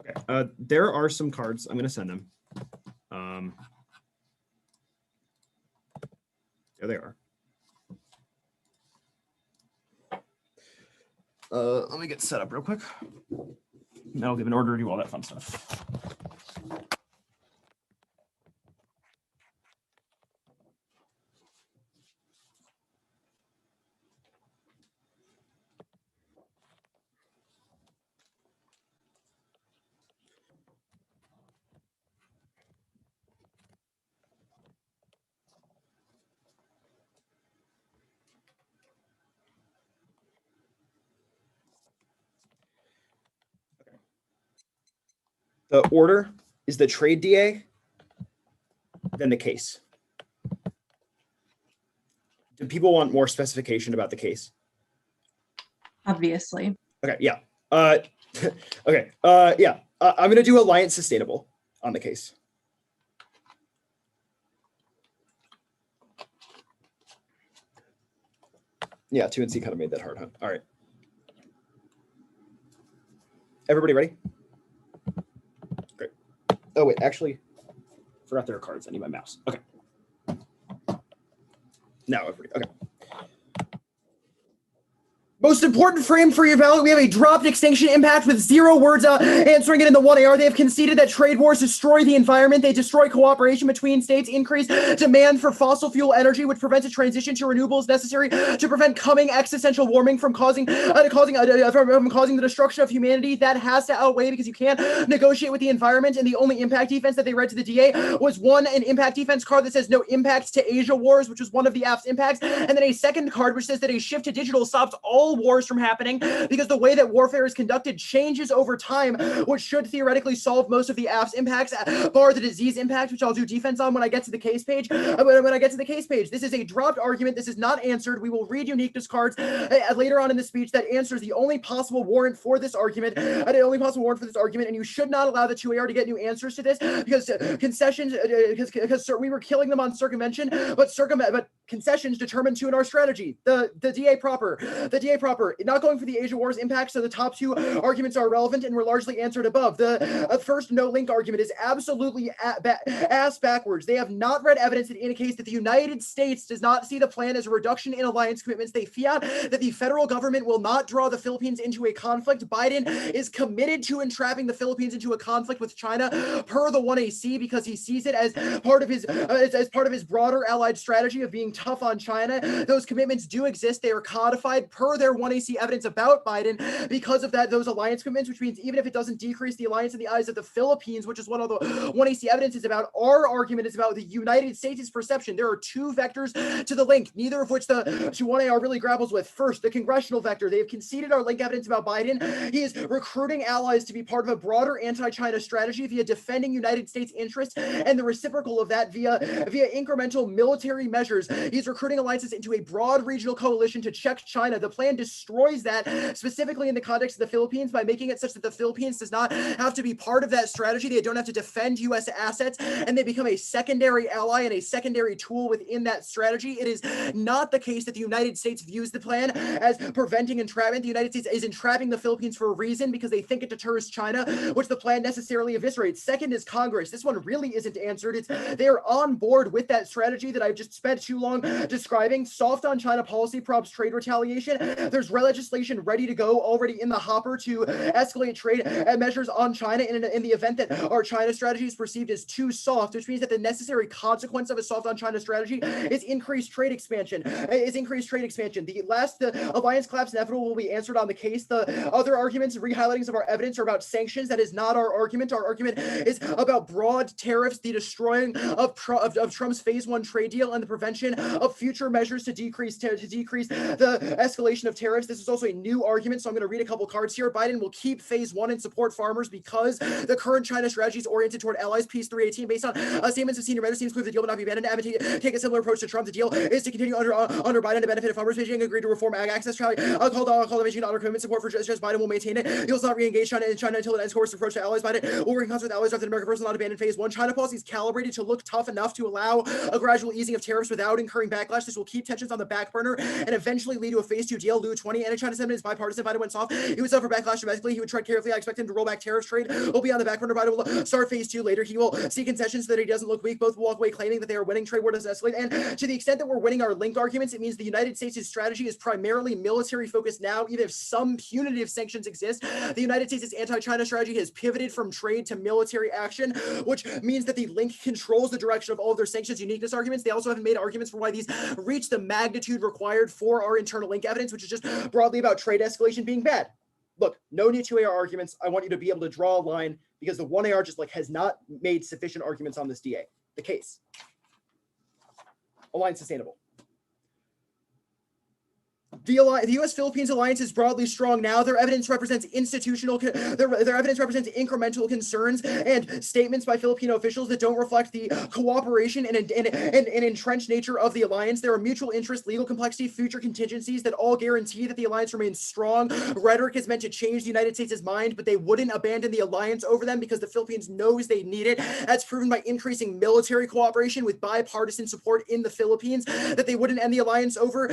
Okay. There are some cards. I'm going to send them. There they are. Let me get set up real quick. And I'll give an order to do all that fun stuff. The order is the trade DA, then the case. Do people want more specification about the case? Obviously. Okay, yeah. Okay, yeah. I'm going to do Alliance Sustainable on the case. Yeah, 2 and C kind of made that hard, huh? All right. Everybody ready? Great. Oh, wait, actually, forgot there are cards. I need my mouse. Okay. Now, everybody, okay. Most important frame for your ballot, we have a dropped extinction impact with 0 words answering it in the 1AR. They have conceded that trade wars destroy the environment. They destroy cooperation between states, increase demand for fossil fuel energy, which prevents a transition to renewables necessary to prevent coming existential warming from causing the destruction of humanity. That has to outweigh because you can't negotiate with the environment. And the only impact defense that they read to the DA was an impact defense card that says no impacts to Asia wars, which was one of the AF's impacts. And then a second card which says that a shift to digital stops all wars from happening because the way that warfare is conducted changes over time, which should theoretically solve most of the AF's impacts, bar the disease impact, which I'll do defense on when I get to the case page. This is a dropped argument. This is not answered. We will read uniqueness cards later on in the speech that answers the only possible warrant for this argument, and you should not allow the 2AR to get new answers to this because concessions, because we were killing them on circumvention, but concessions determine 2NR strategy. The DA proper, not going for the Asia Wars impact, so the top 2 arguments are relevant and were largely answered above. The first no link argument is absolutely ass backwards. They have not read evidence that indicates that the United States does not see the plan as a reduction in alliance commitments. They fiat that the federal government will not draw the Philippines into a conflict. Biden is committed to entrapping the Philippines into a conflict with China per the 1AC because he sees it as part of his broader allied strategy of being tough on China. Those commitments do exist. They are codified per their 1AC evidence about Biden because of those alliance commitments, which means even if it doesn't decrease the alliance in the eyes of the Philippines, which is what all the 1AC evidence is about, our argument is about the United States' perception. There are 2 vectors to the link, neither of which the 1AR really grapples with. First, the congressional vector. They have conceded our link evidence about Biden. He is recruiting allies to be part of a broader anti-China strategy via defending United States interests and the reciprocal of that via incremental military measures. He's recruiting alliances into a broad regional coalition to check China. The plan destroys that specifically in the context of the Philippines by making it such that the Philippines does not have to be part of that strategy. They don't have to defend U.S. assets, and they become a secondary ally and a secondary tool within that strategy. It is not the case that the United States views the plan as preventing entrapment. The United States is entrapping the Philippines for a reason because they think it deters China, which the plan necessarily eviscerates. Second is Congress. This one really isn't answered. They are on board with that strategy that I've just spent too long describing. Soft on China policy prompts trade retaliation. There's legislation ready to go already in the hopper to escalate trade measures on China in the event that our China strategy is perceived as too soft, which means that the necessary consequence of a soft on China strategy is increased trade expansion. The alliance collapse inevitable will be answered on the case. The other arguments, re-highlightings of our evidence are about sanctions. That is not our argument. Our argument is about broad tariffs, the destroying of Trump's phase 1 trade deal, and the prevention of future measures to decrease the escalation of tariffs. This is also a new argument, so I'm going to read a couple cards here. Biden will keep phase 1 and support farmers because the current China strategy is oriented toward allies. Piece 318, based on statements of senior members, seems clear the deal will not be abandoned. Take a similar approach to Trump. The deal is to continue under Biden to benefit of farmers. Beijing agreed to reform ag access. Call the Beijing to honor commitment support for just Biden will maintain it. He'll not re-engage China until it ends course approach to allies. Biden will work in concert with allies after the American person not abandon phase 1. China policy is calibrated to look tough enough to allow a gradual easing of tariffs without incurring backlash. This will keep tensions on the back burner and eventually lead to a phase 2 deal. Liu 20, anti-China sentiment is bipartisan. Biden went soft. He would suffer backlash domestically. He would tread carefully. I expect him to roll back tariffs. Trade will be on the back burner. Biden will start phase 2 later. He will see concessions so that he doesn't look weak. Both will walk away claiming that they are winning. Trade war doesn't escalate. And to the extent that we're winning our linked arguments, it means the United States' strategy is primarily military focused now, even if some punitive sanctions exist. The United States' anti-China strategy has pivoted from trade to military action, which means that the link controls the direction of all of their sanctions uniqueness arguments. They also haven't made arguments for why these reach the magnitude required for our internal link evidence, which is just broadly about trade escalation being bad. Look, no new 2AR arguments. I want you to be able to draw a line because the 1AR just like has not made sufficient arguments on this DA. The case. Alliance sustainable. The U.S.-Philippines alliance is broadly strong now. Their evidence represents their evidence represents incremental concerns and statements by Filipino officials that don't reflect the cooperation and entrenched nature of the alliance. There are mutual interest, legal complexity, future contingencies that all guarantee that the alliance remains strong. Rhetoric is meant to change the United States' mind, but they wouldn't abandon the alliance over them because the Philippines knows they need it. That's proven by increasing military cooperation with bipartisan support in the Philippines. That they wouldn't end the alliance over.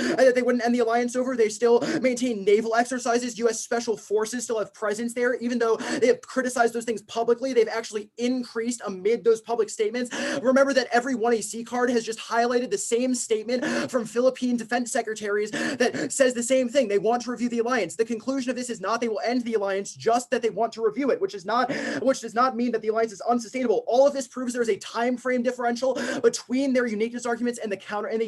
They still maintain naval exercises. U.S. Special Forces still have presence there. Even though they have criticized those things publicly, they've actually increased amid those public statements. Remember that every 1AC card has just highlighted the same statement from Philippine defense secretaries that says the same thing. They want to review the alliance. The conclusion of this is not they will end the alliance, just that they want to review it, which does not mean that the alliance is unsustainable. All of this proves there is a time frame differential between their uniqueness arguments and the counter and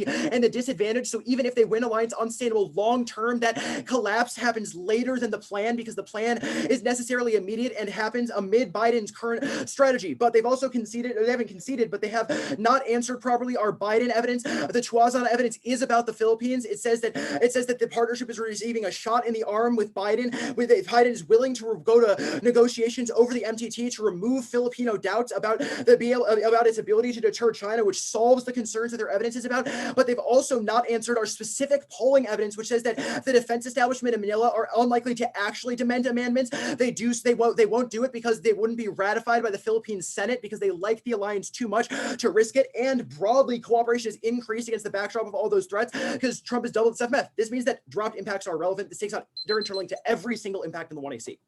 the disadvantage. So even if they win alliance unsustainable long term, that collapse happens later than the plan because the plan is necessarily immediate and happens amid Biden's current strategy. But they've also conceded, or they haven't conceded, but they have not answered properly our Biden evidence. The Chuazon evidence is about the Philippines. It says that the partnership is receiving a shot in the arm with Biden. Biden is willing to go to negotiations over the MTT to remove Filipino doubts about its ability to deter China, which solves the concerns that their evidence is about. But they've also not answered our specific polling evidence, which says that the defense establishment in Manila are unlikely to actually demand amendments. They won't do it because they wouldn't be ratified by the Philippine Senate because they like the alliance too much to risk it. And broadly, cooperation has increased against the backdrop of all those threats because Trump has doubled its FMF. This means that dropped impacts are relevant. This takes out their interlink to every single impact in the 1AC.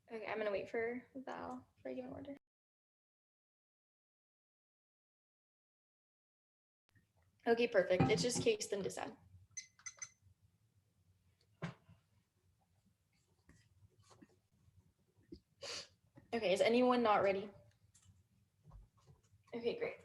Okay, I'm gonna wait for Val for a given order. Okay, perfect. It's just case then decide. Okay, is anyone not ready? Okay, great.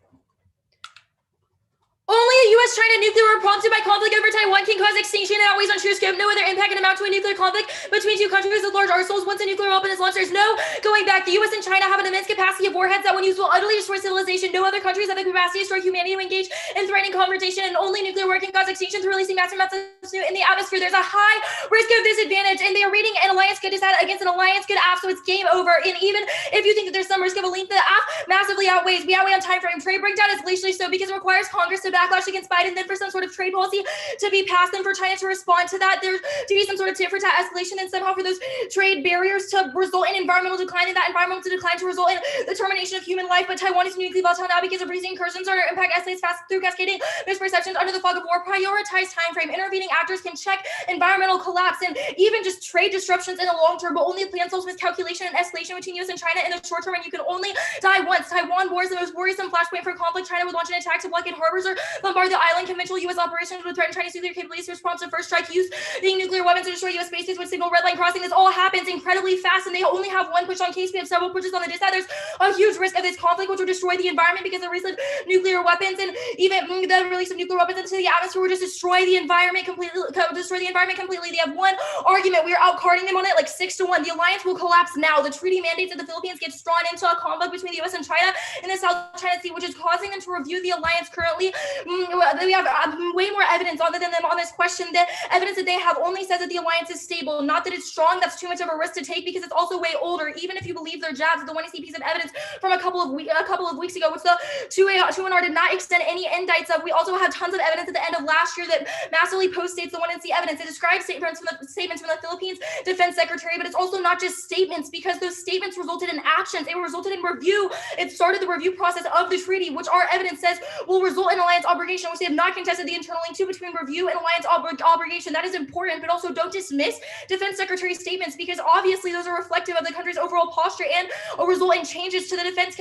Only a U.S.-China nuclear war prompted by conflict over Taiwan can cause extinction and outweighs on true scope. No other impact can amount to a nuclear conflict between two countries with large arsenals. Once a nuclear weapon is launched, there's no going back. fact, the US and China have an immense capacity of warheads that when used will utterly destroy civilization. No other countries have the capacity to destroy humanity to engage in threatening confrontation, and only nuclear war can cause extinction through releasing massive amounts of CO2 in the atmosphere. There's a high risk of disadvantage, and they are rating an alliance good against an alliance good app, so it's game over. And even if you think that there's some risk of a link, the app massively outweighs. We outweigh on time frame. Trade breakdown is glacially so because it requires Congress to backlash against Biden, then for some sort of trade policy to be passed, then for China to respond to that, there to be some sort of tit for tat escalation, and somehow for those trade barriers to result in environmental decline, and that environmental decline to result in the termination of human life. But Taiwan is uniquely volatile now because of recent incursions or impact escalates fast through cascading misperceptions under the fog of war. Prioritize time frame. Intervening actors can check environmental collapse and even just trade disruptions in the long term, but only plan solves miscalculation and escalation between US and China in the short term, and you can only die once. Taiwan war is the most worrisome flashpoint for conflict. China would launch an attack to blockade harbors or bombard the island. Conventional US operations would threaten Chinese nuclear capabilities to respond to first strike, use the nuclear weapons to destroy US bases would signal red line crossing. This all happens incredibly fast, and they only have one push on case. We have several pushes on the disk. There's a huge risk of this conflict, which will destroy the environment because of recent nuclear weapons, and even the release of nuclear weapons into the atmosphere will just destroy the environment completely. They have one argument. We are outcarding them on it like 6-1. The alliance will collapse now. The treaty mandates that the Philippines get drawn into a conflict between the US and China in the South China Sea, which is causing them to review the alliance currently. We have way more evidence other than them on this question. The evidence that they have only says that the alliance is stable, not that it's strong. That's too much of a risk to take because it's also way older. Even if you believe their jabs, the one piece of evidence from a couple of weeks ago, which the 2NR did not extend any indicts of. We also have tons of evidence at the end of last year that massively postdates the 1NC evidence. It describes statements from the Philippines Defense Secretary, but it's also not just statements, because those statements resulted in actions. It resulted in review. It started the review process of the treaty, which our evidence says will result in alliance obligation, which they have not contested the internal link to between review and alliance obligation. That is important, but also don't dismiss Defense Secretary statements, because obviously those are reflective of the country's overall posture and will result in changes to the defense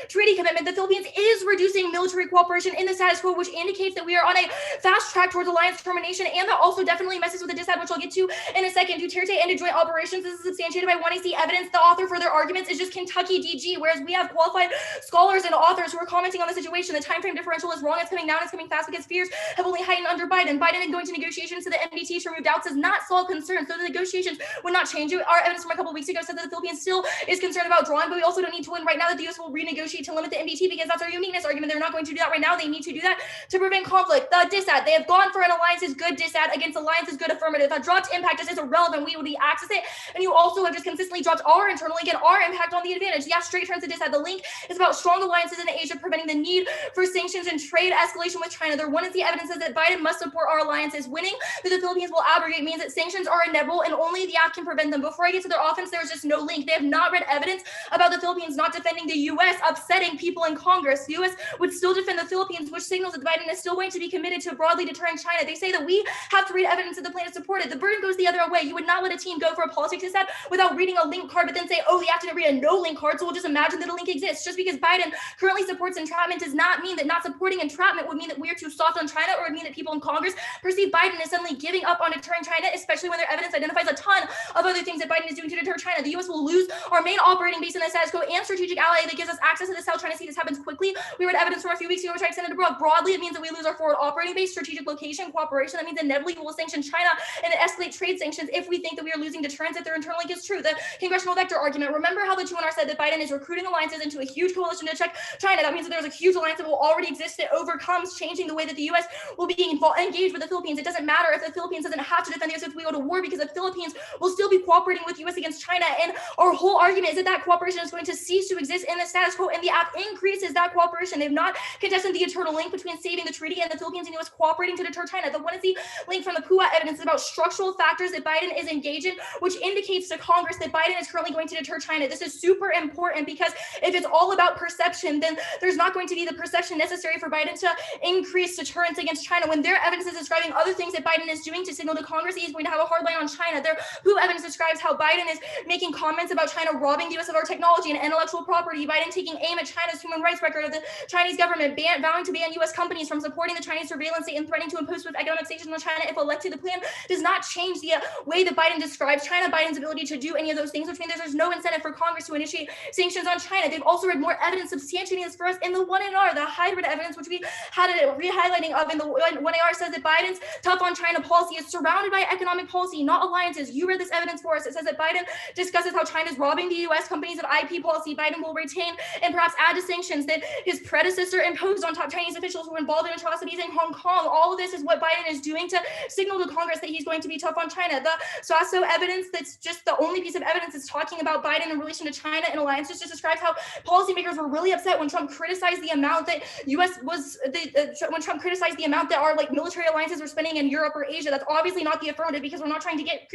treaty commitment. The Philippines is reducing military cooperation in the status quo, which indicates that we are on a fast track towards alliance termination, and that also definitely messes with the DISAD, which I'll get to in a second. Duterte ended joint operations. This is substantiated by 1AC evidence. The author for their arguments is just Kentucky DG, whereas we have qualified scholars and authors who are commenting on the situation. The time frame differential is wrong. It's coming down. It's coming fast because fears have only heightened under Biden. Biden and going to negotiations to the MBT to remove doubts does not solve concerns. So the negotiations would not change it. Our evidence from a couple of weeks ago said that the Philippines still is concerned about drawing, but we also don't need to win right now that the US will renegotiate to limit the MBT, because that's our uniqueness argument. They're not going to do that right now. They need to do that to prevent conflict. The DISAD, they have gone for an alliance is good DISAD against alliance is good affirmative. That dropped impact just is irrelevant. We will de-access it. And you also have just consistently dropped our internal link and our impact on the advantage. Yeah, straight turns to DISAD. The link is about strong alliances in Asia, preventing the need for sanctions and trade escalation with China. There one is the evidence that Biden must support our alliances. Winning that the Philippines will abrogate means that sanctions are inevitable and only the app can prevent them. Before I get to their offense, there's just no link. They have not read evidence about the Philippines not defending the US, upsetting people in Congress. The US would still defend the Philippines, which signals that Biden is still going to be committed to broadly deterring China. They say that we have to read evidence that the plan is supported. The burden goes the other way. You would not let a team go for a politics DISAD without reading a link card, but then say, oh, you have to read a no link card, so we'll just imagine that a link exists. Just because Biden currently supports entrapment does not mean that not supporting entrapment would mean that we're too soft on China, or would mean that people in Congress perceive Biden as suddenly giving up on deterring China, especially when their evidence identifies a ton of other things that Biden is doing to deter China. The US will lose our main operating base in the status quo and strategic ally that gives us access to the South China Sea. This happens quickly. We read evidence from a few weeks ago which I extended abroad. Broadly, it means that we lose our forward operating base, strategic location, cooperation. That means inevitably we will sanction China and escalate trade sanctions if we think that we are losing deterrence, if their internal link is true. The congressional vector argument. Remember how the 2NR said that Biden is recruiting alliances into a huge coalition to check China. That means that there's a huge alliance that will already exist that overcomes changing the way that the US will be engaged with the Philippines. It doesn't matter if the Philippines doesn't have to defend the US if we go to war, because the Philippines will still be cooperating with US against China. And our whole argument is that that cooperation is going to cease to exist in the status quo, and the app increases that cooperation. They've not contested the internal link between saving the treaty and the Philippines and US cooperating to deter China. The one is the link from the PUA evidence about structural factors that Biden is engaged in, which indicates to Congress that Biden is currently going to deter China. This is super important, because if it's all about perception, then there's not going to be the perception necessary for Biden to increase deterrence against China. When their evidence is describing other things that Biden is doing to signal to Congress he's going to have a hard line on China. Their PUA evidence describes how Biden is making comments about China robbing the US of our technology and intellectual property. Biden taking aim at China's human rights record, of the Chinese government vowing to ban US companies from supporting the Chinese surveillance state and threatening to impose with economic sanctions on China if elected. The plan does not change the way that Biden describes China, Biden's ability to do any of those things, which means there's no incentive for Congress to initiate sanctions on China. They've also read more evidence substantiating this for us in the 1NR, the hybrid evidence, which we had a re-highlighting of in the 1AR, says that Biden's tough on China policy is surrounded by economic policy, not alliances. You read this evidence for us. It says that Biden discusses how China is robbing the U.S. companies of IP policy Biden will retain and perhaps add to sanctions that his predecessor imposed on top Chinese officials who were involved in atrocities in Hong Kong. All of this is what Biden is doing to signal to Congress that he's going to be tough on China. The Sasso evidence, that's just the only piece of evidence that's talking about Biden in relation to China and alliances, just describes how policymakers were really upset when Trump criticized the amount that when Trump criticized the amount that our like military alliances were spending in Europe or Asia. That's obviously not the affirmative, because we're not trying to get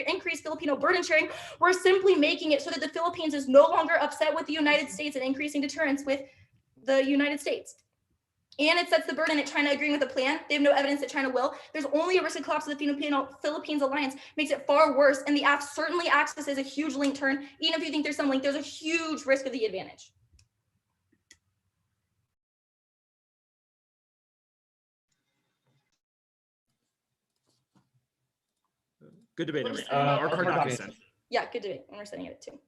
increased Filipino burden sharing. We're simply making it so that the Philippines is no longer upset with the United States and increasing deterrence with the United States. And it sets the burden at China agreeing with the plan. They have no evidence that China will. There's only a risk of collapse of the Philippines alliance, makes it far worse. And the app certainly acts as a huge link turn. Even if you think there's some link, there's a huge risk of the advantage. Good debate, We're Emory. just sending it Our out. card copy sent. Yeah, good debate. And we're sending it too.